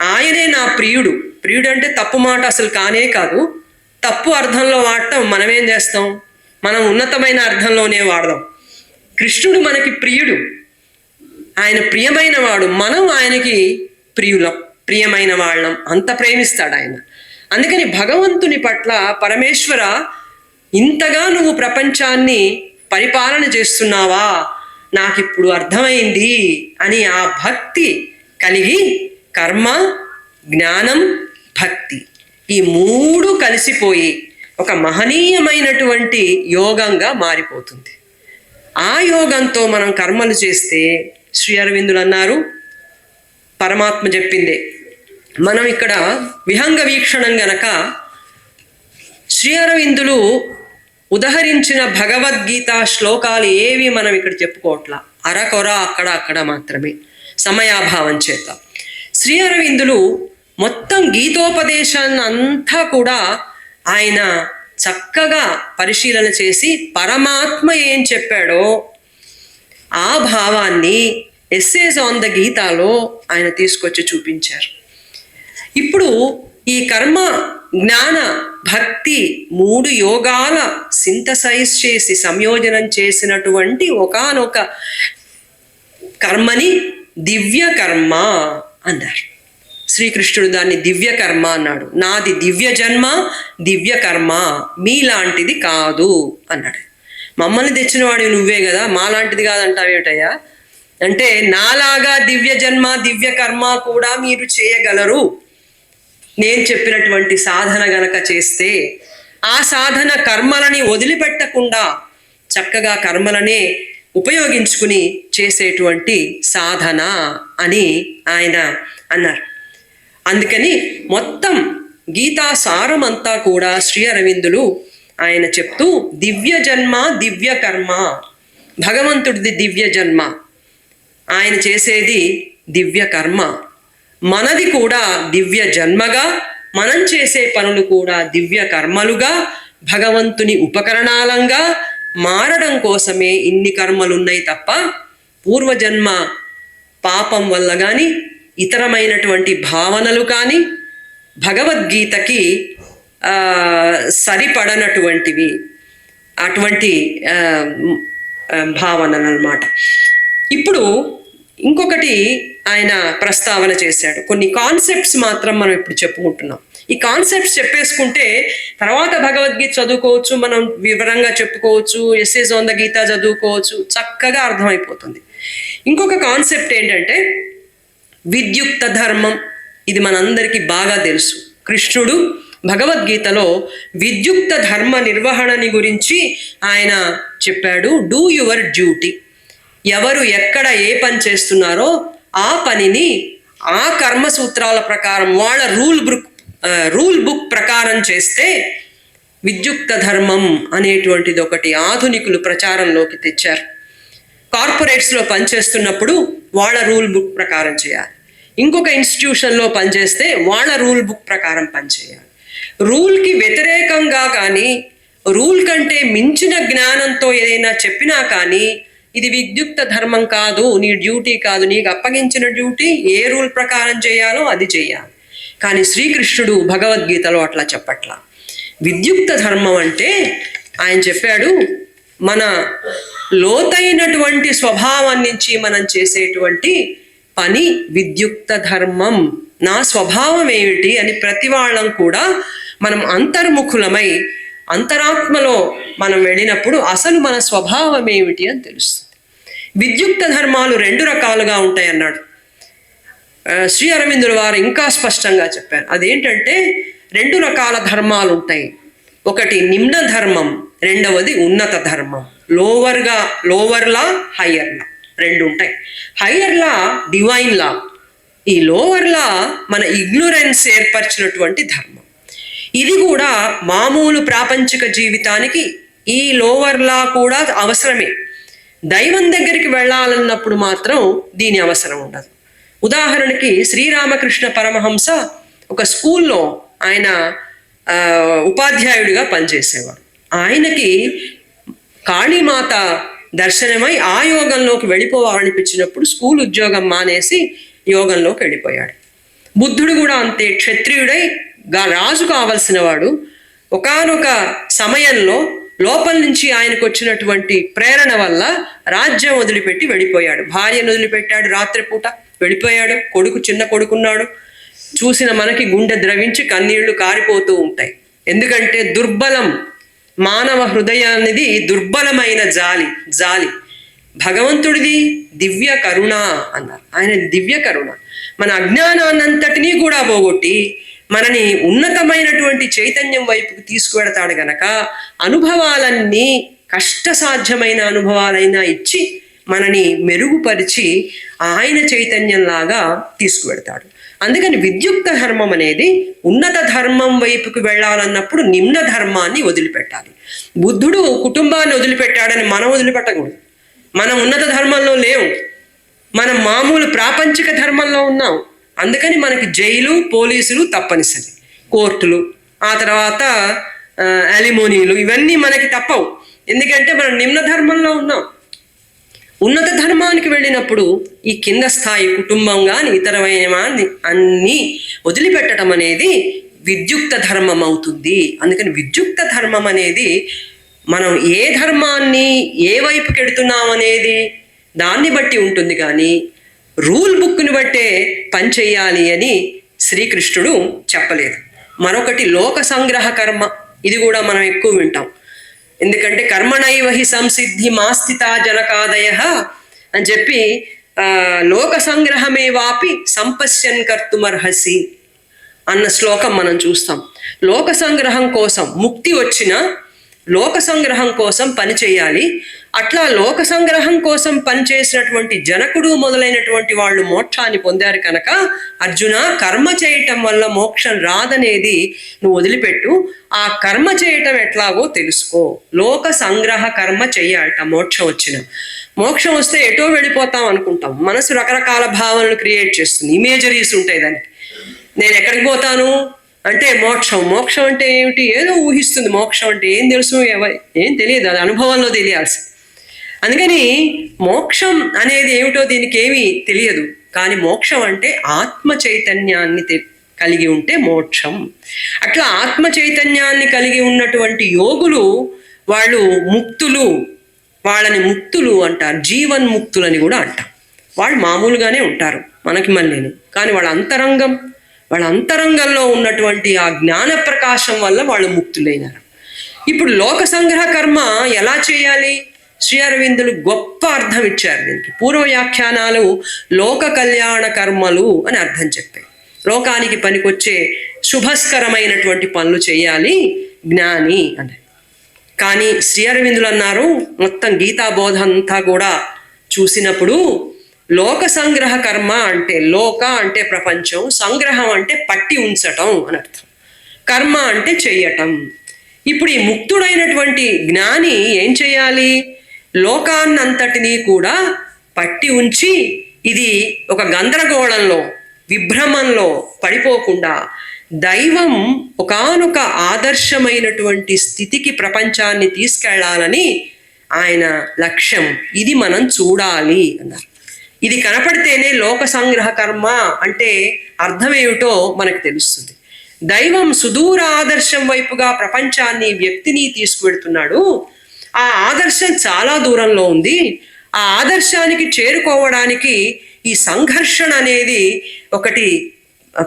ఆయనే నా ప్రియుడు. ప్రియుడు అంటే తప్పు మాట అసలు కానే కాదు. తప్పు అర్థంలో వాడటం మనమేం చేస్తాం? మనం ఉన్నతమైన అర్థంలోనే వాడదాం. కృష్ణుడు మనకి ప్రియుడు, ఆయన ప్రియమైన వాడు, మనం ఆయనకి ప్రియులం, ప్రియమైన వాళ్ళం. అంత ప్రేమిస్తాడు ఆయన. అందుకని భగవంతుని పట్ల పరమేశ్వర ఇంతగా నువ్వు ప్రపంచాన్ని పరిపాలన చేస్తున్నావా, నాకిప్పుడు అర్థమైంది అని ఆ భక్తి కలిగి కర్మ, జ్ఞానం, భక్తి ఈ మూడు కలిసిపోయి ఒక మహనీయమైనటువంటి యోగంగా మారిపోతుంది. ఆ యోగంతో మనం కర్మలు చేస్తే శ్రీ అరవిందులు అన్నారు, పరమాత్మ చెప్పిందే. మనం ఇక్కడ విహంగ వీక్షణం గనక శ్రీ అరవిందులు ఉదహరించిన భగవద్గీత శ్లోకాలు ఏవి మనం ఇక్కడ చెప్పుకోవట్లా, అరకొర అక్కడ మాత్రమే సమయాభావం చేత. శ్రీ అరవిందులు మొత్తం గీతోపదేశాన్ని అంతా కూడా ఆయన చక్కగా పరిశీలన చేసి పరమాత్మ ఏం చెప్పాడో ఆ భావాన్ని ఎస్సేస్ ఆన్ ద గీతాలో ఆయన తీసుకొచ్చి చూపించారు. ఇప్పుడు ఈ కర్మ, జ్ఞాన, భక్తి మూడు యోగాల సింథసైజ్ చేసి సంయోజనం చేసినటువంటి ఒకానొక కర్మని దివ్య కర్మ అన్నారు. శ్రీకృష్ణుడు దాన్ని దివ్య కర్మ అన్నాడు. నాది దివ్య జన్మ, దివ్య కర్మ, మీలాంటిది కాదు అన్నాడు. మమ్మల్ని తెచ్చినవాడు నువ్వే కదా, మాలాంటిది కాదంటావేటయ్యా అంటే, నాలాగా దివ్య జన్మ, దివ్య కర్మ కూడా మీరు చేయగలరు. నేను చెప్పినటువంటి సాధన గనక చేస్తే, ఆ సాధన కర్మలని వదిలిపెట్టకుండా చక్కగా కర్మలనే ఉపయోగించుకుని చేసేటువంటి సాధన అని ఆయన అన్నారు. అందుకని మొత్తం గీతా సారం అంతా కూడా శ్రీ అరవిందులు ఆయన చెప్తూ దివ్య జన్మ, దివ్య కర్మ, భగవంతుడిది దివ్య జన్మ, ఆయన చేసేది దివ్య కర్మ, మనది కూడా దివ్య జన్మగా, మనం చేసే పనులు కూడా దివ్య కర్మలుగా, భగవంతుని ఉపకరణాలంగా మారడం కోసమే ఇన్ని కర్మలున్నాయి తప్ప పూర్వజన్మ పాపం వల్ల కానీ, ఇతరమైనటువంటి భావనలు కానీ భగవద్గీతకి సరిపడనటువంటివి, అటువంటి భావనలు అన్నమాట. ఇప్పుడు ఇంకొకటి ఆయన ప్రస్తావన చేశాడు. కొన్ని కాన్సెప్ట్స్ మాత్రం మనం ఇప్పుడు చెప్పుకుంటున్నాం. ఈ కాన్సెప్ట్స్ చెప్పేసుకుంటే తర్వాత భగవద్గీత చదువుకోవచ్చు, మనం వివరంగా చెప్పుకోవచ్చు, ఎస్సేస్ ఆన్ ద గీత చదువుకోవచ్చు, చక్కగా అర్థమైపోతుంది. ఇంకొక కాన్సెప్ట్ ఏంటంటే విద్యుక్త ధర్మం. ఇది మనందరికీ బాగా తెలుసు. కృష్ణుడు భగవద్గీతలో విద్యుక్త ధర్మ నిర్వహణని గురించి ఆయన చెప్పాడు. Do your duty. ఎవరు ఎక్కడ ఏ పని చేస్తున్నారో ఆ పనిని ఆ కర్మ సూత్రాల ప్రకారం, వాళ్ళ రూల్ బుక్ ప్రకారం చేస్తే విద్యుక్త ధర్మం అనేటువంటిది ఒకటి ఆధునికులు ప్రచారంలోకి తెచ్చారు. కార్పొరేట్స్లో పనిచేస్తున్నప్పుడు వాళ్ళ రూల్ బుక్ ప్రకారం చేయాలి. ఇంకొక ఇన్స్టిట్యూషన్లో పనిచేస్తే వాళ్ళ రూల్ బుక్ ప్రకారం పనిచేయాలి. రూల్కి వ్యతిరేకంగా కానీ రూల్ కంటే మించిన జ్ఞానంతో ఏదైనా చెప్పినా కానీ ఇది విద్యుక్త ధర్మం కాదు, నీ డ్యూటీ కాదు, నీకు అప్పగించిన డ్యూటీ ఏ రూల్ ప్రకారం చేయాలో అది చేయాలి. కానీ శ్రీకృష్ణుడు భగవద్గీతలో అట్లా చెప్పట్లా. విద్యుక్త ధర్మం అంటే ఆయన చెప్పాడు, మన లోతైనటువంటి స్వభావం నుంచి మనం చేసేటువంటి పని విద్యుక్త ధర్మం. నా స్వభావం ఏమిటి అని ప్రతి వాళ్ళం కూడా మనం అంతర్ముఖులమై అంతరాత్మలో మనం వెళ్ళినప్పుడు అసలు మన స్వభావం ఏమిటి అని తెలుస్తుంది. విద్యుక్త ధర్మాలు 2 రకాలుగా ఉంటాయి అన్నాడు శ్రీ అరవిందుల వారు. ఇంకా స్పష్టంగా చెప్పారు. అదేంటంటే 2 రకాల ధర్మాలు ఉంటాయి. ఒకటి నిమ్న ధర్మం, రెండవది ఉన్నత ధర్మం. లోవర్ లా, హయ్యర్ లా 2 ఉంటాయి. హయ్యర్ లా డివైన్ లా, ఈ లోవర్ లా మన ఇగ్నోరెన్స్ ఏర్పరిచినటువంటి ధర్మం. ఇది కూడా మామూలు ప్రాపంచిక జీవితానికి ఈ లోవర్ లా కూడా అవసరమే. దైవం దగ్గరికి వెళ్ళాలన్నప్పుడు మాత్రం దీని అవసరం ఉండదు. ఉదాహరణకి శ్రీరామకృష్ణ పరమహంస ఒక స్కూల్లో ఆయన ఉపాధ్యాయుడిగా పనిచేసేవాడు. ఆయనకి కాళీమాత దర్శనమై ఆ యోగంలోకి వెళ్ళిపోవాలనిపించినప్పుడు స్కూల్ ఉద్యోగం మానేసి యోగంలోకి వెళ్ళిపోయాడు. బుద్ధుడు కూడా అంతే, క్షత్రియుడై రాజు కావలసిన వాడు. ఒకానొక సమయంలో లోపల నుంచి ఆయనకు వచ్చినటువంటి ప్రేరణ వల్ల రాజ్యం వదిలిపెట్టి వెళ్ళిపోయాడు. భార్యను వదిలిపెట్టాడు, రాత్రిపూట వెళ్ళిపోయాడు. చిన్న కొడుకున్నాడు. చూసిన మనకి గుండె ద్రవించి కన్నీళ్లు కారిపోతూ ఉంటాయి. ఎందుకంటే దుర్బలం, మానవ హృదయానిది దుర్బలమైన జాలి. భగవంతుడిది దివ్య కరుణ అన్నారు. ఆయన దివ్య కరుణ మన అజ్ఞానాన్నంతటినీ కూడా పోగొట్టి మనని ఉన్నతమైనటువంటి చైతన్యం వైపుకు తీసుకువెడతాడు గనక అనుభవాలన్నీ కష్టసాధ్యమైన అనుభవాలైనా ఇచ్చి మనని మెరుగుపరిచి ఆయన చైతన్యంలాగా తీసుకువెడతాడు. అందుకని విద్యుక్త ధర్మం అనేది ఉన్నత ధర్మం వైపుకు వెళ్ళాలన్నప్పుడు నిమ్న ధర్మాన్ని వదిలిపెట్టాలి. బుద్ధుడు కుటుంబాన్ని వదిలిపెట్టాడని మనం వదిలిపెట్టకూడదు. మనం ఉన్నత ధర్మంలో లేవు, మనం మామూలు ప్రాపంచిక ధర్మంలో ఉన్నాం. అందుకని మనకి జైలు, పోలీసులు తప్పనిసరి, కోర్టులు, ఆ తర్వాత అలిమోనీలు, ఇవన్నీ మనకి తప్పవు. ఎందుకంటే మనం నిమ్న ధర్మంలో ఉన్నాం. ఉన్నత ధర్మానికి వెళ్ళినప్పుడు ఈ కింద స్థాయి కుటుంబం కానీ ఇతరమైన అన్నీ వదిలిపెట్టడం అనేది విద్యుక్త ధర్మం అవుతుంది. అందుకని విద్యుక్త ధర్మం అనేది మనం ఏ ధర్మాన్ని ఏ వైపుకి వెడుతున్నాం అనేది దాన్ని బట్టి ఉంటుంది, కానీ రూల్ బుక్ని బట్టే పని చెయ్యాలి అని శ్రీకృష్ణుడు చెప్పలేదు. మరొకటి లోక సంగ్రహ కర్మ, ఇది కూడా మనం ఎక్కువ వింటాం. ఎందుకంటే కర్మణైవహి సంసిద్ధి మాస్థితా జనకాదయ అని చెప్పి లోక సంగ్రహమే వాపి సంపశ్యన్ కర్తుమర్హసి అన్న శ్లోకం మనం చూస్తాం. లోక సంగ్రహం కోసం ముక్తి వచ్చిన లోక సంగ్రహం కోసం పని చేయాలి. అట్లా లోక సంగ్రహం కోసం పనిచేసినటువంటి జనకుడు మొదలైనటువంటి వాళ్ళు మోక్షాన్ని పొందారు కనుక అర్జున, కర్మ చేయటం వల్ల మోక్షం రాదనేది నువ్వు వదిలిపెట్టు, ఆ కర్మ చేయటం ఎట్లాగో తెలుసుకో. లోక సంగ్రహ కర్మ చెయ్యాలట. మోక్షం వస్తే ఎటో వెళ్ళిపోతాం అనుకుంటాం. మనసు రకరకాల భావనలు క్రియేట్ చేస్తుంది, ఇమేజరీస్ ఉంటాయి దానికి. నేను ఎక్కడికి పోతాను అంటే మోక్షం అంటే ఏమిటి, ఏదో ఊహిస్తుంది. మోక్షం అంటే ఏం తెలుసు, ఏం తెలియదు, అది అనుభవంలో తెలియాల్సి. అందుకని మోక్షం అనేది ఏమిటో దీనికి ఏమీ తెలియదు. కానీ మోక్షం అంటే ఆత్మ చైతన్యాన్ని కలిగి ఉంటే మోక్షం. అట్లా ఆత్మ చైతన్యాన్ని కలిగి ఉన్నటువంటి యోగులు వాళ్ళు ముక్తులు, వాళ్ళని ముక్తులు అంటారు. జీవన్ముక్తులని కూడా అంటారు. వాళ్ళు మామూలుగానే ఉంటారు మనకి మళ్ళీని, కానీ వాళ్ళ అంతరంగంలో ఉన్నటువంటి ఆ జ్ఞాన ప్రకాశం వల్ల వాళ్ళు ముక్తులైనారు. ఇప్పుడు లోక సంగ్రహ కర్మ ఎలా చేయాలి? శ్రీ అరవిందులు గొప్ప అర్థం ఇచ్చారు దీనికి. పూర్వ వ్యాఖ్యానాలు లోక కళ్యాణ కర్మలు అని అర్థం చెప్పాయి. లోకానికి పనికొచ్చే శుభస్కరమైనటువంటి పనులు చేయాలి జ్ఞాని అని. కానీ శ్రీ అరవిందులు అన్నారు, మొత్తం గీతాబోధ అంతా కూడా చూసినప్పుడు లోక సంగ్రహ కర్మ అంటే లోక అంటే ప్రపంచం, సంగ్రహం అంటే పట్టి ఉంచటం అని అర్థం, కర్మ అంటే చెయ్యటం. ఇప్పుడు ఈ ముక్తుడైనటువంటి జ్ఞాని ఏం చేయాలి? లోకాన్నంతటినీ కూడా పట్టి ఉంచి ఇది ఒక గందరగోళంలో విభ్రమంలో పడిపోకుండా దైవం ఒకానొక ఆదర్శమైనటువంటి స్థితికి ప్రపంచాన్ని తీసుకెళ్లాలని ఆయన లక్ష్యం. ఇది మనం చూడాలి అన్నారు. ఇది కనపడితేనే లోక సంగ్రహ కర్మ అంటే అర్థం ఏమిటో మనకు తెలుస్తుంది. దైవం సుదూర ఆదర్శం వైపుగా ప్రపంచాన్ని, వ్యక్తిని తీసుకువెడుతున్నాడు. ఆ ఆదర్శం చాలా దూరంలో ఉంది. ఆ ఆదర్శానికి చేరుకోవడానికి ఈ సంఘర్షణ అనేది ఒకటి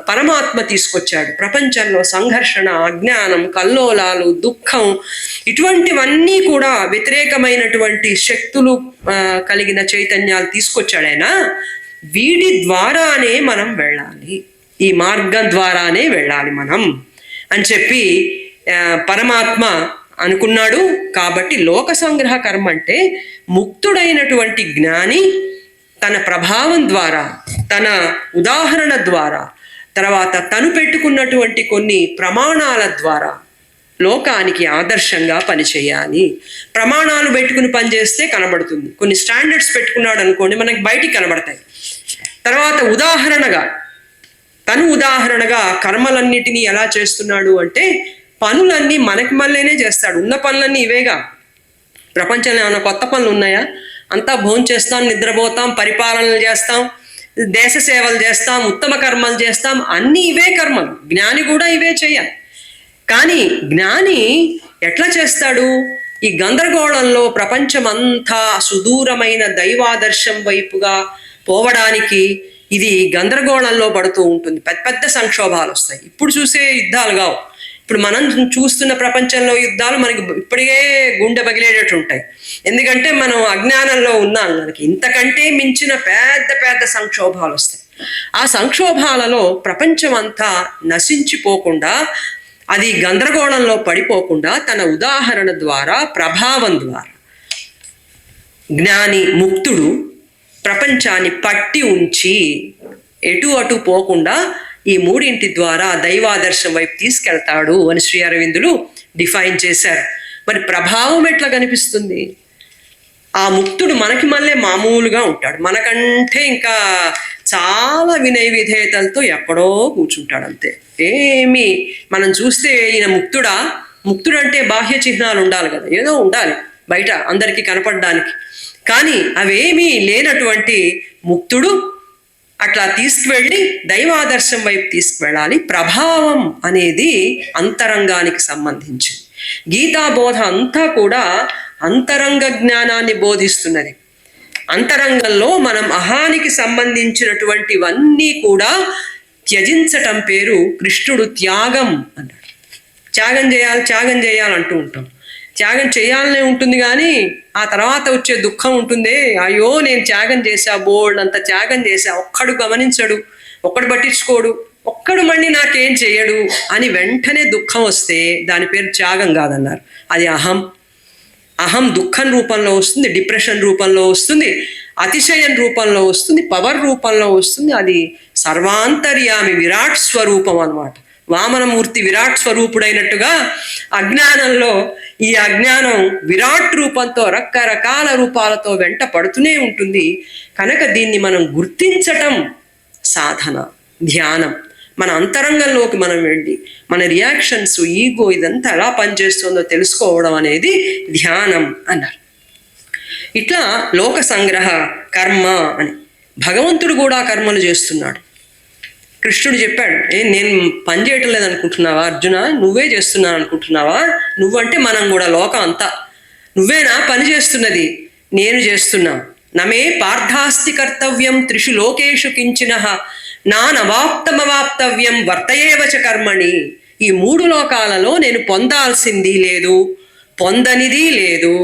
పరమాత్మ తీసుకొచ్చాడు. ప్రపంచంలో సంఘర్షణ, అజ్ఞానం, కల్లోలాలు, దుఃఖం, ఇటువంటివన్నీ కూడా వ్యతిరేకమైనటువంటి శక్తులు కలిగిన చైతన్యాలు తీసుకొచ్చాడు ఆయన. వీటి ద్వారానే మనం వెళ్ళాలి, ఈ మార్గం ద్వారానే వెళ్ళాలి మనం అని చెప్పి పరమాత్మ అనుకున్నాడు. కాబట్టి లోక సంగ్రహ కర్మ అంటే ముక్తుడైనటువంటి జ్ఞాని తన ప్రభావం ద్వారా, తన ఉదాహరణ ద్వారా, తర్వాత తను పెట్టుకున్నటువంటి కొన్ని ప్రమాణాల ద్వారా లోకానికి ఆదర్శంగా పనిచేయాలి. ప్రమాణాలు పెట్టుకుని పనిచేస్తే కనబడుతుంది. కొన్ని స్టాండర్డ్స్ పెట్టుకున్నాడు అనుకోండి, మనకి బయటికి కనబడతాయి. తర్వాత ఉదాహరణగా కర్మలన్నిటినీ ఎలా చేస్తున్నాడు అంటే పనులన్నీ మనకి మళ్ళీనే చేస్తాడు. ఉన్న పనులన్నీ ఇవేగా. ప్రపంచంలో ఏమైనా కొత్త పనులు ఉన్నాయా? అంతా భోంచేస్తాం, నిద్రపోతాం, పరిపాలనలు చేస్తాం, దేశ సేవలు చేస్తాం, ఉత్తమ కర్మలు చేస్తాం, అన్నీ ఇవే కర్మలు. జ్ఞాని కూడా ఇవే చేయాలి. కానీ జ్ఞాని ఎట్లా చేస్తాడు? ఈ గందరగోళంలో ప్రపంచమంతా సుదూరమైన దైవాదర్శం వైపుగా పోవడానికి ఇది గందరగోళంలో పడుతూ ఉంటుంది. పెద్ద పెద్ద సంక్షోభాలు వస్తాయి. ఇప్పుడు చూసే యుద్ధాలు కావు. ఇప్పుడు మనం చూస్తున్న ప్రపంచంలో యుద్ధాలు మనకి ఇప్పటికే గుండె పగిలేటట్టు ఉంటాయి. ఎందుకంటే మనం అజ్ఞానంలో ఉన్నాం. మనకి ఇంతకంటే మించిన పెద్ద పెద్ద సంక్షోభాలు వస్తాయి. ఆ సంక్షోభాలలో ప్రపంచం అంతా నశించిపోకుండా, అది గందరగోళంలో పడిపోకుండా తన ఉదాహరణ ద్వారా, ప్రభావం ద్వారా జ్ఞాని, ముక్తుడు ప్రపంచాన్ని పట్టి ఉంచి ఎటు అటు పోకుండా ఈ మూడింటి ద్వారా దైవాదర్శం వైపు తీసుకెళ్తాడు అని శ్రీ అరవిందులు డిఫైన్ చేశారు. మరి ప్రభావం ఎట్లా కనిపిస్తుంది? ఆ ముక్తుడు మనకి మళ్ళీ మామూలుగా ఉంటాడు. మనకంటే ఇంకా చాలా వినయ విధేయతలతో ఎక్కడో కూర్చుంటాడు అంతే. ఏమి మనం చూస్తే ఈయన ముక్తుడంటే బాహ్య చిహ్నాలు ఉండాలి కదా, ఏదో ఉండాలి బయట అందరికీ కనపడడానికి. కానీ అవేమీ లేనటువంటి ముక్తుడు అట్లా తీసుకువెళ్ళి దైవాదర్శం వైపు తీసుకువెళ్ళాలి. ప్రభావం అనేది అంతరంగానికి సంబంధించింది. గీతాబోధ అంతా కూడా అంతరంగ జ్ఞానాన్ని బోధిస్తున్నది. అంతరంగంలో మనం అహానికి సంబంధించినటువంటివన్నీ కూడా త్యజించటం పేరు కృష్ణుడు త్యాగం అన్నాడు. త్యాగం చేయాలంటూ ఉంటాం. త్యాగం చేయాలనే ఉంటుంది, కానీ ఆ తర్వాత వచ్చే దుఃఖం ఉంటుంది. అయ్యో నేను త్యాగం చేశా, బోల్డ్ అంత త్యాగం చేశా, ఒక్కడు గమనించడు, ఒక్కడు పట్టించుకోడు, ఒక్కడు మళ్ళీ నాకేం చేయడు అని వెంటనే దుఃఖం వస్తే దాని పేరు త్యాగం కాదన్నారు. అది అహం దుఃఖం రూపంలో వస్తుంది, డిప్రెషన్ రూపంలో వస్తుంది, అతిశయం రూపంలో వస్తుంది, పవర్ రూపంలో వస్తుంది. అది సర్వాంతర్యామి విరాట్ స్వరూపం అన్నమాట. వామనమూర్తి విరాట్ స్వరూపుడైనట్టుగా అజ్ఞానంలో ఈ అజ్ఞానం విరాట్ రూపంతో రకరకాల రూపాలతో వెంట పడుతూనే ఉంటుంది. కనుక దీన్ని మనం గుర్తించటం సాధన, ధ్యానం. మన అంతరంగంలోకి మనం వెళ్ళి మన రియాక్షన్స్, ఈగో ఇదంతా ఎలా పనిచేస్తుందో తెలుసుకోవడం అనేది ధ్యానం అన్నారు. ఇట్లా లోక సంగ్రహ కర్మ అని భగవంతుడు కూడా కర్మలు చేస్తున్నాడు. కృష్ణుడు చెప్పాడు, నేను పని చేయటం లేదనుకుంటున్నావా అర్జున? నువ్వే చేస్తున్నావు అనుకుంటున్నావా? నువ్వంటే మనం కూడా లోకం అంతా. నువ్వేనా పని చేస్తున్నది? నేను చేస్తున్నా. నమే పార్థాస్తి కర్తవ్యం త్రిషు లోకేషు కించినః నానవాప్తమవాప్తవ్యం వర్తయేవచ కర్మణి. ఈ 3 లోకాలలో నేను పొందాల్సింది లేదు, పొందనిది లేదు,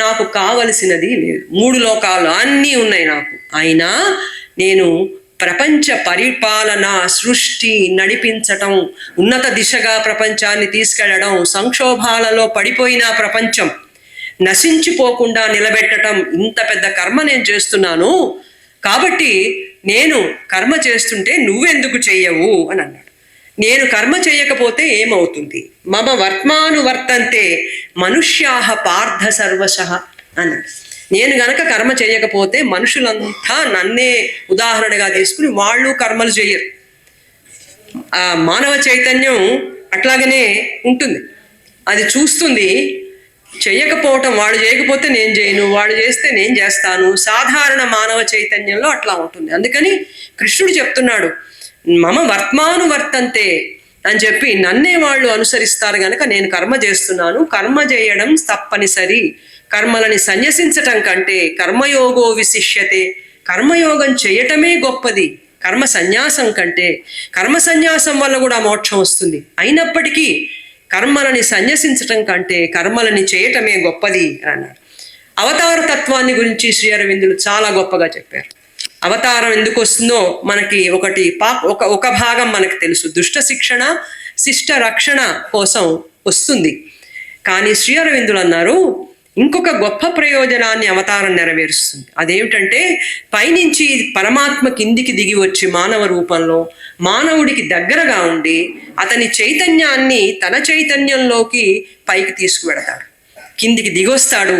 నాకు కావలసినది లేదు. 3 లోకాలు అన్నీ ఉన్నాయి నాకు. అయినా నేను ప్రపంచ పరిపాలన, సృష్టి నడిపించటం, ఉన్నత దిశగా ప్రపంచాన్ని తీసుకెళ్లడం, సంక్షోభాలలో పడిపోయిన ప్రపంచం నశించిపోకుండా నిలబెట్టడం, ఇంత పెద్ద కర్మ నేను చేస్తున్నాను. కాబట్టి నేను కర్మ చేస్తుంటే నువ్వెందుకు చెయ్యవు అని అన్నాడు. నేను కర్మ చేయకపోతే ఏమవుతుంది? మమ వర్త్మానువర్తంతే మనుష్యాః పార్థ సర్వశః అన్నాడు. నేను గనక కర్మ చేయకపోతే మనుషులంతా నన్నే ఉదాహరణగా తీసుకుని వాళ్ళు కర్మలు చేయరు. ఆ మానవ చైతన్యం అట్లాగనే ఉంటుంది. అది చూస్తుంది. చేయకపోవటం, వాడు చేయకపోతే నేను చేయను, వాడు చేస్తే నేను చేస్తాను. సాధారణ మానవ చైతన్యంలో అట్లా ఉంటుంది. అందుకని కృష్ణుడు చెప్తున్నాడు, మమ వర్త్మానువర్తంతే అని చెప్పి నన్నే వాళ్ళు అనుసరిస్తారు గనక నేను కర్మ చేస్తున్నాను. కర్మ చేయడం తప్పనిసరి. కర్మలని సన్యసించటం కంటే కర్మయోగో విశిష్యతే, కర్మయోగం చేయటమే గొప్పది కర్మ సన్యాసం కంటే. కర్మ సన్యాసం వల్ల కూడా మోక్షం వస్తుంది. అయినప్పటికీ కర్మలని సన్యసించటం కంటే కర్మలని చేయటమే గొప్పది అని అన్నాడు. అవతార తత్వాన్ని గురించి శ్రీ అరవిందులు చాలా గొప్పగా చెప్పారు. అవతారం ఎందుకు వస్తుందో మనకి ఒక భాగం మనకు తెలుసు. దుష్ట శిక్షణ, శిష్ట రక్షణ కోసం వస్తుంది. కానీ శ్రీ అరవిందులు అన్నారు, ఇంకొక గొప్ప ప్రయోజనాన్ని అవతారం నెరవేరుస్తుంది. అదేమిటంటే, పైనుంచి పరమాత్మ కిందికి దిగి వచ్చి మానవ రూపంలో మానవుడికి దగ్గరగా ఉండి అతని చైతన్యాన్ని తన చైతన్యంలోకి పైకి తీసుకువెడతాడు. కిందికి దిగొస్తాడు,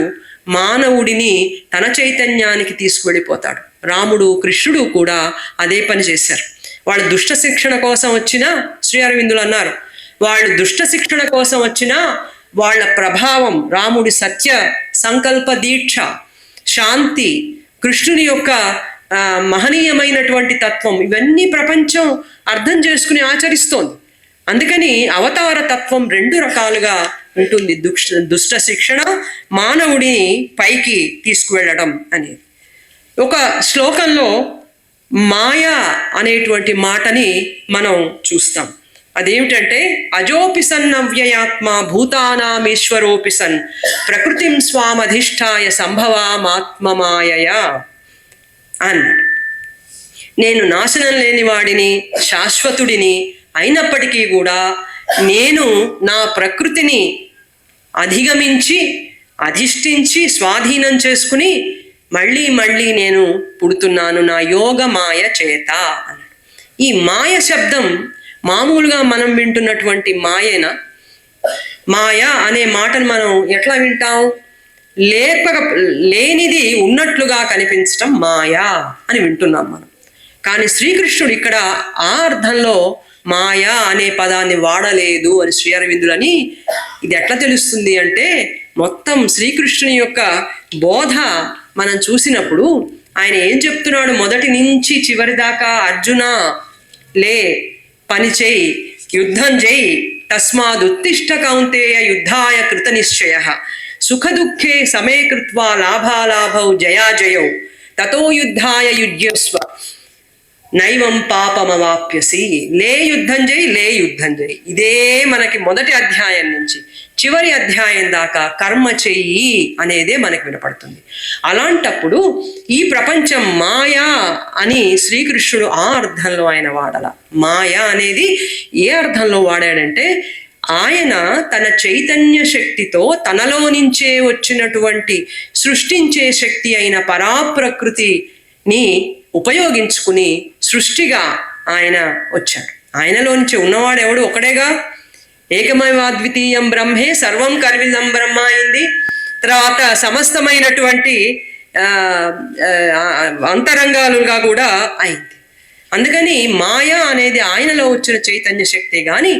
మానవుడిని తన చైతన్యానికి తీసుకువెళ్ళిపోతాడు. రాముడు, కృష్ణుడు కూడా అదే పని చేశారు. వాళ్ళు దుష్ట శిక్షణ కోసం వచ్చినా, శ్రీ అరవిందులు అన్నారు, వాళ్ళు దుష్ట శిక్షణ కోసం వచ్చినా వాళ్ళ ప్రభావం, రాముడి సత్య సంకల్ప దీక్ష, శాంతి, కృష్ణుని యొక్క మహనీయమైనటువంటి తత్వం, ఇవన్నీ ప్రపంచం అర్థం చేసుకుని ఆచరిస్తోంది. అందుకని అవతార తత్వం రెండు రకాలుగా ఉంటుంది. దుష్ట శిక్షణ, మానవుడిని పైకి తీసుకువెళ్ళడం అనేది. ఒక శ్లోకంలో మాయ అనేటువంటి మాటని మనం చూస్తాం. అదేమిటంటే, అజోపిసన్ అవ్యయాత్మ భూతానామీశ్వరోపిసన్ ప్రకృతిం స్వామధిష్టాయ సంభవామాత్మమాయయా అన్నాడు. నేను నాశనం లేని వాడిని, శాశ్వతుడిని అయినప్పటికీ కూడా నేను నా ప్రకృతిని అధిగమించి, అధిష్ఠించి, స్వాధీనం చేసుకుని మళ్ళీ మళ్ళీ నేను పుడుతున్నాను నా యోగ మాయ చేత అన్నాడు. ఈ మాయ శబ్దం మామూలుగా మనం వింటున్నటువంటి మాయేనా? మాయ అనే మాటను మనం ఎట్లా వింటాం? లేనిది ఉన్నట్లుగా కనిపించటం మాయా అని వింటున్నాం మనం. కానీ శ్రీకృష్ణుడు ఇక్కడ ఆ అర్థంలో మాయా అనే పదాన్ని వాడలేదు అని శ్రీ అరవిందులని. ఇది ఎట్లా తెలుస్తుంది అంటే, మొత్తం శ్రీకృష్ణుని యొక్క బోధ మనం చూసినప్పుడు ఆయన ఏం చెప్తున్నాడు, మొదటి నుంచి చివరి దాకా, అర్జున లే, పని చేయి, యుద్ధం చేయి, తస్మాదుత్తిష్ట కౌంతేయ యుద్ధాయ కృత నిశ్చయ, సుఖ దుఃఖే సమే కృత్వా లాభాలాభౌ జయాజయౌ తతో యుద్ధాయ యుజ్యస్వ నైవం పాపమవాప్యసి. లే యుద్ధం చేయి, లే యుద్ధం చేయి. ఇదే మనకి మొదటి అధ్యాయం నుంచి చివరి అధ్యాయం దాకా కర్మ చెయ్యి అనేదే మనకి వినపడుతుంది. అలాంటప్పుడు ఈ ప్రపంచం మాయా అని శ్రీకృష్ణుడు ఆ అర్థంలో ఆయన వాడాల. మాయా అనేది ఏ అర్థంలో వాడాడంటే, ఆయన తన చైతన్య శక్తితో తనలో నుంచే వచ్చినటువంటి సృష్టించే శక్తి అయిన పరాప్రకృతిని ఉపయోగించుకుని సృష్టిగా ఆయన వచ్చాడు. ఆయనలో నుంచి ఉన్నవాడు ఎవడు? ఒకడేగా. ఏకమైవాద్వితీయం బ్రహ్మే సర్వం కర్విదం బ్రహ్మ అయింది. తర్వాత సమస్తమైనటువంటి అంతరంగాలుగా కూడా అయింది. అందుకని మాయా అనేది ఆయనలో వచ్చిన చైతన్య శక్తి, కానీ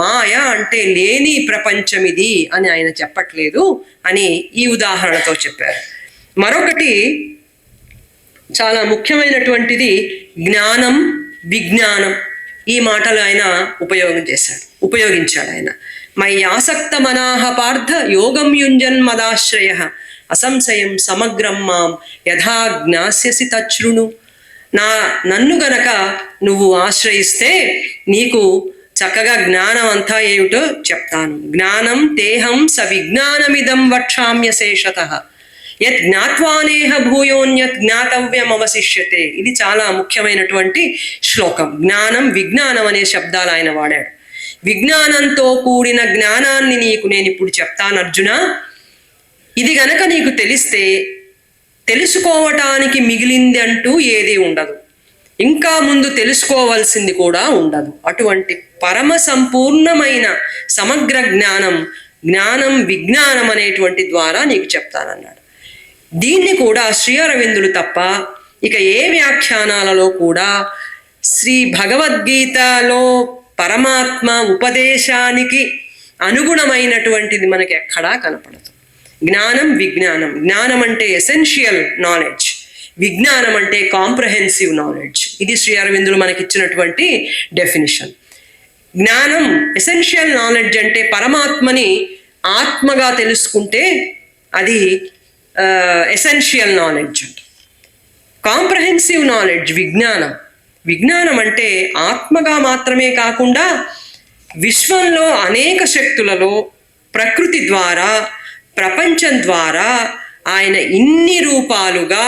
మాయా అంటే లేని ప్రపంచం ఇది అని ఆయన చెప్పట్లేదు అని ఈ ఉదాహరణతో చెప్పారు. మరొకటి చాలా ముఖ్యమైనటువంటిది జ్ఞానం, విజ్ఞానం. ఈ మాటలు ఆయన ఉపయోగించాడు ఆయన. మై ఆసక్త మనాహ పార్థ యోగం యుంజన్ మదాశ్రయ అసంశయం సమగ్రం మాం యథా జ్ఞాస్యసి తచ్ఛృణు. నన్ను గనక నువ్వు ఆశ్రయిస్తే నీకు చక్కగా జ్ఞానం అంతా ఏమిటో చెప్తాను. జ్ఞానం తేహం స విజ్ఞానమిదం వక్షామ్య శేషతః యత్ జ్ఞాత్వానేహ భూయోన్యత్ జ్ఞాతవ్యం అవశిష్యతే. ఇది చాలా ముఖ్యమైనటువంటి శ్లోకం. జ్ఞానం, విజ్ఞానం అనే శబ్దాలు ఆయన వాడాడు. విజ్ఞానంతో కూడిన జ్ఞానాన్ని నీకు నేను ఇప్పుడు చెప్తాను అర్జున. ఇది గనక నీకు తెలిస్తే తెలుసుకోవటానికి మిగిలింది అంటూ ఏదీ ఉండదు, ఇంకా ముందు తెలుసుకోవాల్సింది కూడా ఉండదు. అటువంటి పరమ సంపూర్ణమైన సమగ్ర జ్ఞానం విజ్ఞానం అనేటువంటి ద్వారా నీకు చెప్తానన్నాడు. దీన్ని కూడా శ్రీ అరవిందులు తప్ప ఇక ఏ వ్యాఖ్యానాలలో కూడా శ్రీ భగవద్గీతలో పరమాత్మ ఉపదేశానికి అనుగుణమైనటువంటిది మనకి ఎక్కడా కనపడదు. జ్ఞానం విజ్ఞానం. జ్ఞానం అంటే ఎసెన్షియల్ నాలెడ్జ్, విజ్ఞానం అంటే కాంప్రహెన్సివ్ నాలెడ్జ్. ఇది శ్రీ అరవిందులు మనకి ఇచ్చినటువంటి డెఫినిషన్. జ్ఞానం ఎసెన్షియల్ నాలెడ్జ్ అంటే పరమాత్మని ఆత్మగా తెలుసుకుంటే అది ఎసెన్షియల్ నాలెడ్జ్. కాంప్రహెన్సివ్ నాలెడ్జ్ విజ్ఞానం. విజ్ఞానం అంటే ఆత్మగా మాత్రమే కాకుండా విశ్వంలో అనేక శక్తులలో, ప్రకృతి ద్వారా, ప్రపంచం ద్వారా ఆయన ఇన్ని రూపాలుగా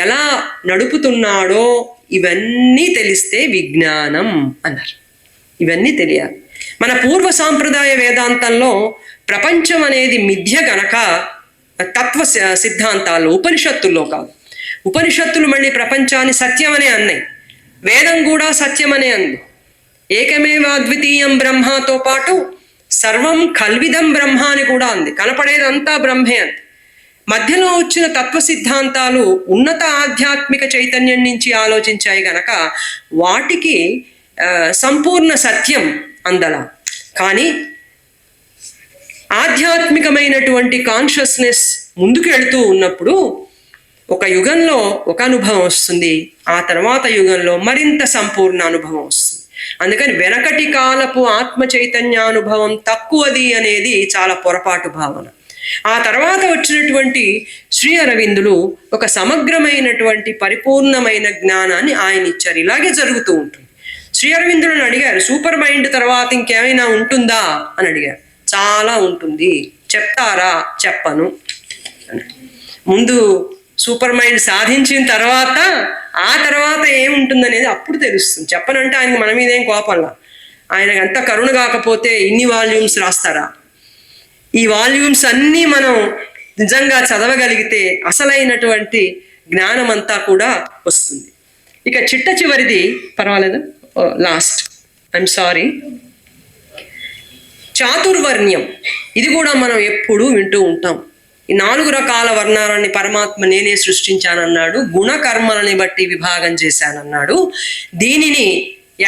ఎలా నడుపుతున్నాడో ఇవన్నీ తెలిస్తే విజ్ఞానం అన్నారు. ఇవన్నీ తెలియాలి. మన పూర్వ సాంప్రదాయ వేదాంతంలో ప్రపంచం అనేది మిథ్య గనక తత్వ సిద్ధాంతాలు, ఉపనిషత్తుల్లో కాదు. ఉపనిషత్తులు మళ్ళీ ప్రపంచాన్ని సత్యమనే అన్నాయి, వేదం కూడా సత్యమనే అంది. ఏకమేవ అద్వితీయం బ్రహ్మతో పాటు సర్వం కల్విదం బ్రహ్మ అని కూడా అంది. కనపడేదంతా బ్రహ్మే అంది. మధ్యలో వచ్చిన తత్వ సిద్ధాంతాలు ఉన్నత ఆధ్యాత్మిక చైతన్యం నుంచి ఆలోచించాయి గనక వాటికి సంపూర్ణ సత్యం అందల. కానీ ఆధ్యాత్మికమైనటువంటి కాన్షియస్నెస్ ముందుకు వెళుతూ ఉన్నప్పుడు ఒక యుగంలో ఒక అనుభవం వస్తుంది, ఆ తర్వాత యుగంలో మరింత సంపూర్ణ అనుభవం వస్తుంది. అందుకని వెనకటి కాలపు ఆత్మ చైతన్యానుభవం తక్కువది అనేది చాలా పొరపాటు భావన. ఆ తర్వాత వచ్చినటువంటి శ్రీ అరవిందులు ఒక సమగ్రమైనటువంటి పరిపూర్ణమైన జ్ఞానాన్ని ఆయన ఇచ్చారు. ఇలాగే జరుగుతూ ఉంటుంది. శ్రీ అరవిందులను అడిగారు, సూపర్ మైండ్ తర్వాత ఇంకేమైనా ఉంటుందా అని అడిగారు. చాలా ఉంటుంది, చెప్తారా? చెప్పను. ముందు సూపర్ మైండ్ సాధించిన తర్వాత ఆ తర్వాత ఏముంటుందనేది అప్పుడు తెలుస్తుంది. చెప్పనంటే ఆయనకి మన మీద ఏం కోపంలా, ఆయనకు అంత కరుణ కాకపోతే ఇన్ని వాల్యూమ్స్ రాస్తారా? ఈ వాల్యూమ్స్ అన్నీ మనం నిజంగా చదవగలిగితే అసలైనటువంటి జ్ఞానం అంతా కూడా వస్తుంది. ఇక చిట్ట చివరిది, పర్వాలేదు, లాస్ట్, ఐఎమ్ సారీ, చాతుర్వర్ణ్యం. ఇది కూడా మనం ఎప్పుడూ వింటూ ఉంటాం. ఈ 4 రకాల వర్ణాలని పరమాత్మ నేనే సృష్టించానన్నాడు, గుణకర్మలని బట్టి విభాగం చేశానన్నాడు. దీనిని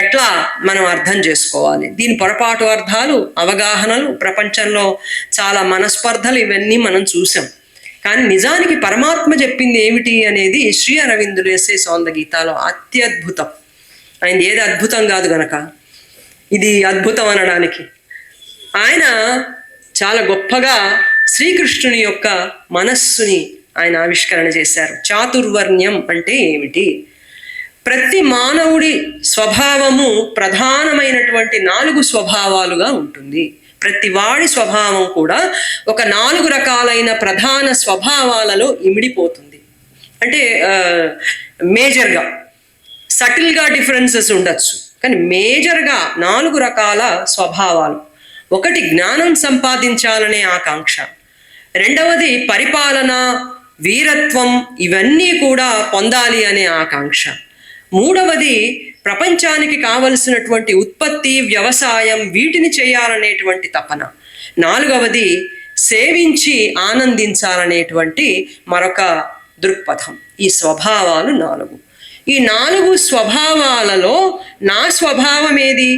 ఎట్లా మనం అర్థం చేసుకోవాలి? దీని పొరపాటు అర్థాలు, అవగాహనలు, ప్రపంచంలో చాలా మనస్పర్ధలు, ఇవన్నీ మనం చూసాం. కానీ నిజానికి పరమాత్మ చెప్పింది ఏమిటి అనేది శ్రీ అరవిందులు వేసే సౌంద గీతాలో అత్యద్భుతం. ఆయన ఏది అద్భుతం కాదు గనక ఇది అద్భుతం అనడానికి. ఆయన చాలా గొప్పగా శ్రీకృష్ణుని యొక్క మనస్సుని ఆయన ఆవిష్కరణ చేశారు. చాతుర్వర్ణ్యం అంటే ఏమిటి? ప్రతి మానవుడి స్వభావము ప్రధానమైనటువంటి 4 స్వభావాలుగా ఉంటుంది. ప్రతి వాడి స్వభావం కూడా ఒక 4 రకాలైన ప్రధాన స్వభావాలలో ఇమిడిపోతుంది. అంటే మేజర్గా, సటిల్గా డిఫరెన్సెస్ ఉండొచ్చు, కానీ మేజర్గా 4 రకాల స్వభావాలు. ఒకటి జ్ఞానం సంపాదించాలనే ఆకాంక్ష, రెండవది పరిపాలన, వీరత్వం, ఇవన్నీ కూడా పొందాలి అనే ఆకాంక్ష, మూడవది ప్రపంచానికి కావలసినటువంటి ఉత్పత్తి, వ్యవసాయం, వీటిని చేయాలనేటువంటి తపన, నాలుగవది సేవించి ఆనందించాలనేటువంటి మరొక దృక్పథం. ఈ స్వభావాలు 4. ఈ 4 స్వభావాలలో నా స్వభావం ఏది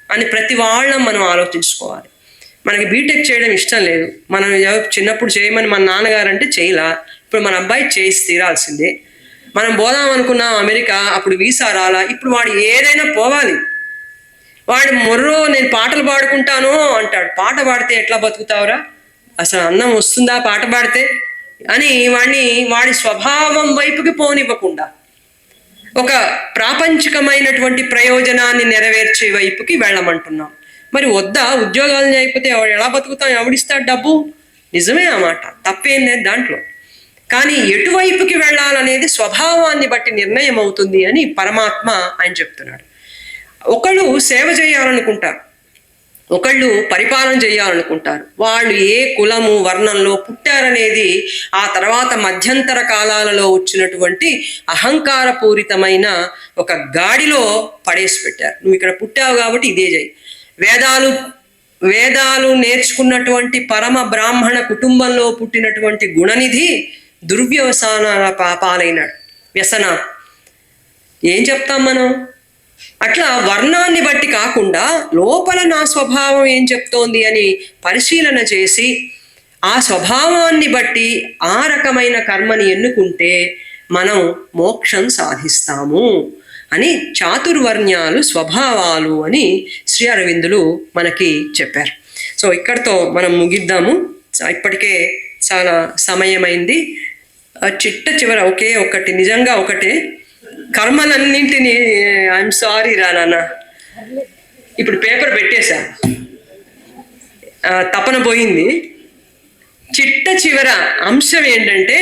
అని ప్రతి వాళ్ళం మనం ఆలోచించుకోవాలి. మనకి బీటెక్ చేయడం ఇష్టం లేదు, మనం చిన్నప్పుడు చేయమని మన నాన్నగారు అంటే చేయలా, ఇప్పుడు మన అబ్బాయి చేసి తీరాల్సిందే. మనం పోదాం అనుకున్నాం అమెరికా, అప్పుడు వీసా రాలా, ఇప్పుడు వాడు ఏదైనా పోవాలి. వాడు మొర్రో నేను పాటలు పాడుకుంటాను అంటాడు. పాట పాడితే ఎట్లా బతుకుతావురా, అసలు అన్నం వస్తుందా పాట పాడితే అని వాడి స్వభావం వైపుకి పోనివ్వకుండా ఒక ప్రాపంచికమైనటువంటి ప్రయోజనాన్ని నెరవేర్చే వైపుకి వెళ్ళమంటున్నాం. మరి వద్దా? ఉద్యోగాలు చేయకపోతే ఎలా బతుకుతాం? ఎవడిస్తాడు డబ్బు? నిజమే ఆ మాట, తప్పేం లేదు దాంట్లో. కానీ ఎటువైపుకి వెళ్ళాలనేది స్వభావాన్ని బట్టి నిర్ణయం అవుతుంది అని పరమాత్మ ఆయన చెప్తున్నాడు. ఒకళ్ళు సేవ చేయాలనుకుంటారు, ఒకళ్ళు పరిపాలన చేయాలనుకుంటారు. వాళ్ళు ఏ కులము, వర్ణంలో పుట్టారనేది ఆ తర్వాత మధ్యంతర కాలాలలో వచ్చినటువంటి అహంకారపూరితమైన ఒక గాడిలో పడేసి పెట్టారు. నువ్వు ఇక్కడ పుట్టావు కాబట్టి ఇదే చేయి. వేదాలు నేర్చుకున్నటువంటి పరమ బ్రాహ్మణ కుటుంబంలో పుట్టినటువంటి గుణనిధి దుర్వ్యవసానాల పాపాలైనాడు, వ్యసన. ఏం చెప్తాం మనం? అట్లా వర్ణాన్ని బట్టి కాకుండా లోపల నా స్వభావం ఏం చెప్తోంది అని పరిశీలన చేసి ఆ స్వభావాన్ని బట్టి ఆ రకమైన కర్మని ఎన్నుకుంటే మనం మోక్షం సాధిస్తాము అని చాతుర్వర్ణ్యాలు స్వభావాలు అని శ్రీ అరవిందులు మనకి చెప్పారు. సో ఇక్కడితో మనం ముగిద్దాము. ఇప్పటికే చాలా సమయమైంది. చిట్ట చివర ఒకే ఒకటి, నిజంగా ఒకటే, కర్మలన్నింటినీ ఐఎమ్ సారీ రా నాన్న, ఇప్పుడు పేపర్ పెట్టేశా, తపన పోయింది. చిట్ట చివర అంశం ఏంటంటే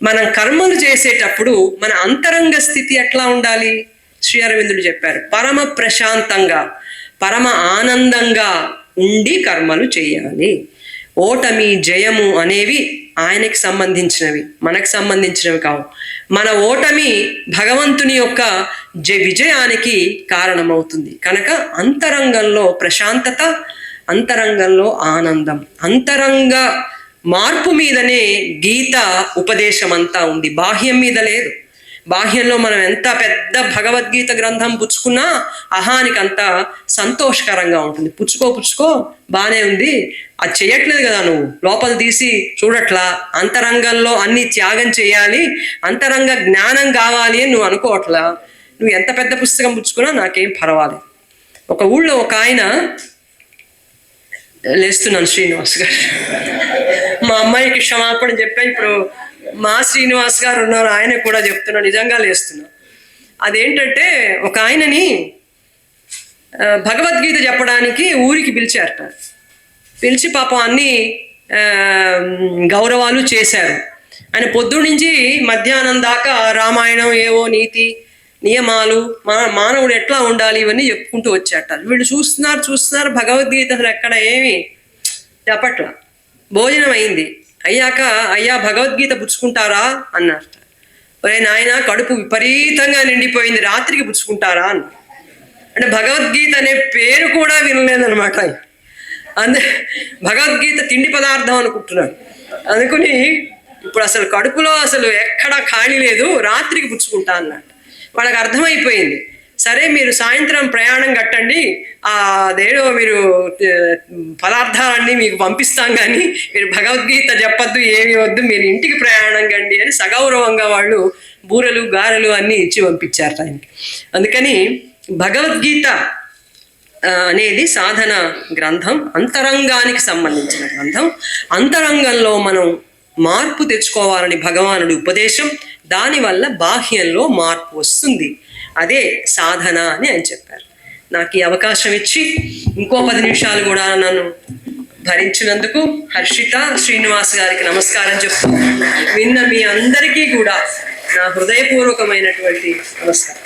మనం కర్మలు చేసేటప్పుడు మన అంతరంగ స్థితి ఎట్లా ఉండాలి? శ్రీ అరవిందులు చెప్పారు, పరమ ప్రశాంతంగా పరమ ఆనందంగా ఉండి కర్మలు చేయాలి. ఓటమి జయము అనేవి ఆయనకి సంబంధించినవి, మనకు సంబంధించినవి కావు. మన ఓటమి భగవంతుని యొక్క విజయానికి కారణమవుతుంది. కనుక అంతరంగంలో ప్రశాంతత, అంతరంగంలో ఆనందం, అంతరంగ మార్పు మీదనే గీత ఉపదేశం అంతా ఉంది, బాహ్యం మీద లేదు. బాహ్యంలో మనం ఎంత పెద్ద భగవద్గీత గ్రంథం పుచ్చుకున్నా అహానికి అంత సంతోషకరంగా ఉంటుంది. పుచ్చుకో బానే ఉంది, అది చేయట్లేదు కదా, నువ్వు లోపల తీసి చూడట్లా, అంతరంగంలో అన్ని త్యాగం చేయాలి, అంతరంగ జ్ఞానం కావాలి అని నువ్వు అనుకోవట్లా. నువ్వు ఎంత పెద్ద పుస్తకం పుచ్చుకున్నా నాకేం పర్వాలేదు. ఒక ఊళ్ళో ఒక ఆయన, లేస్తున్నాను శ్రీనివాస్ గారు, మా అమ్మాయికి క్షమాపణ చెప్పా, ఇప్పుడు మా శ్రీనివాస్ గారు ఉన్నారు, ఆయన కూడా చెప్తున్నా, నిజంగా లేస్తున్నా. అదేంటంటే ఒక ఆయనని భగవద్గీత చెప్పడానికి ఊరికి పిలిచారట. పిలిచి పాపం అన్ని గౌరవాలు చేశారు. ఆయన పొద్దున్న నుంచి మధ్యాహ్నం దాకా రామాయణం, ఏవో నీతి నియమాలు, మానవుడు ఎట్లా ఉండాలి ఇవన్నీ చెప్పుకుంటూ వచ్చాట. వీళ్ళు చూస్తున్నారు భగవద్గీత అసలు ఎక్కడ ఏమి చెప్పట్ల. భోజనం అయింది, అయ్యాక అయ్యా భగవద్గీత పుచ్చుకుంటారా అన్నారు. ఒరే నాయన, కడుపు విపరీతంగా నిండిపోయింది, రాత్రికి పుచ్చుకుంటారా అన్న. అంటే భగవద్గీత అనే పేరు కూడా వినలేదనమాట. భగవద్గీత తిండి పదార్థం అనుకుంటున్నాడు. అనుకుని ఇప్పుడు అసలు కడుపులో అసలు ఎక్కడా ఖాళీ లేదు, రాత్రికి పుచ్చుకుంటా అన్నాడు. వాళ్ళకి అర్థమైపోయింది. సరే మీరు సాయంత్రం ప్రయాణం కట్టండి, అదేదో మీరు పదార్థాలన్నీ మీకు పంపిస్తాం, కానీ మీరు భగవద్గీత చెప్పద్దు, ఏమి వద్దు, మీరు ఇంటికి ప్రయాణం కండి అని సగౌరవంగా వాళ్ళు బూరెలు గారెలు అన్నీ ఇచ్చి పంపించారు ఆయనకి. అందుకని భగవద్గీత అనేది సాధన గ్రంథం, అంతరంగానికి సంబంధించిన గ్రంథం. అంతరంగంలో మనం మార్పు తెచ్చుకోవాలని భగవానుడి ఉపదేశం. దానివల్ల బాహ్యంలో మార్పు వస్తుంది, అదే సాధన అని ఆయన చెప్పారు. నాకు ఈ అవకాశం ఇచ్చి ఇంకో 10 నిమిషాలు కూడా నన్ను భరించినందుకు హర్షిత, శ్రీనివాస్ గారికి నమస్కారం చెప్తూ విన్న మీ అందరికీ కూడా నా హృదయపూర్వకమైనటువంటి నమస్కారం.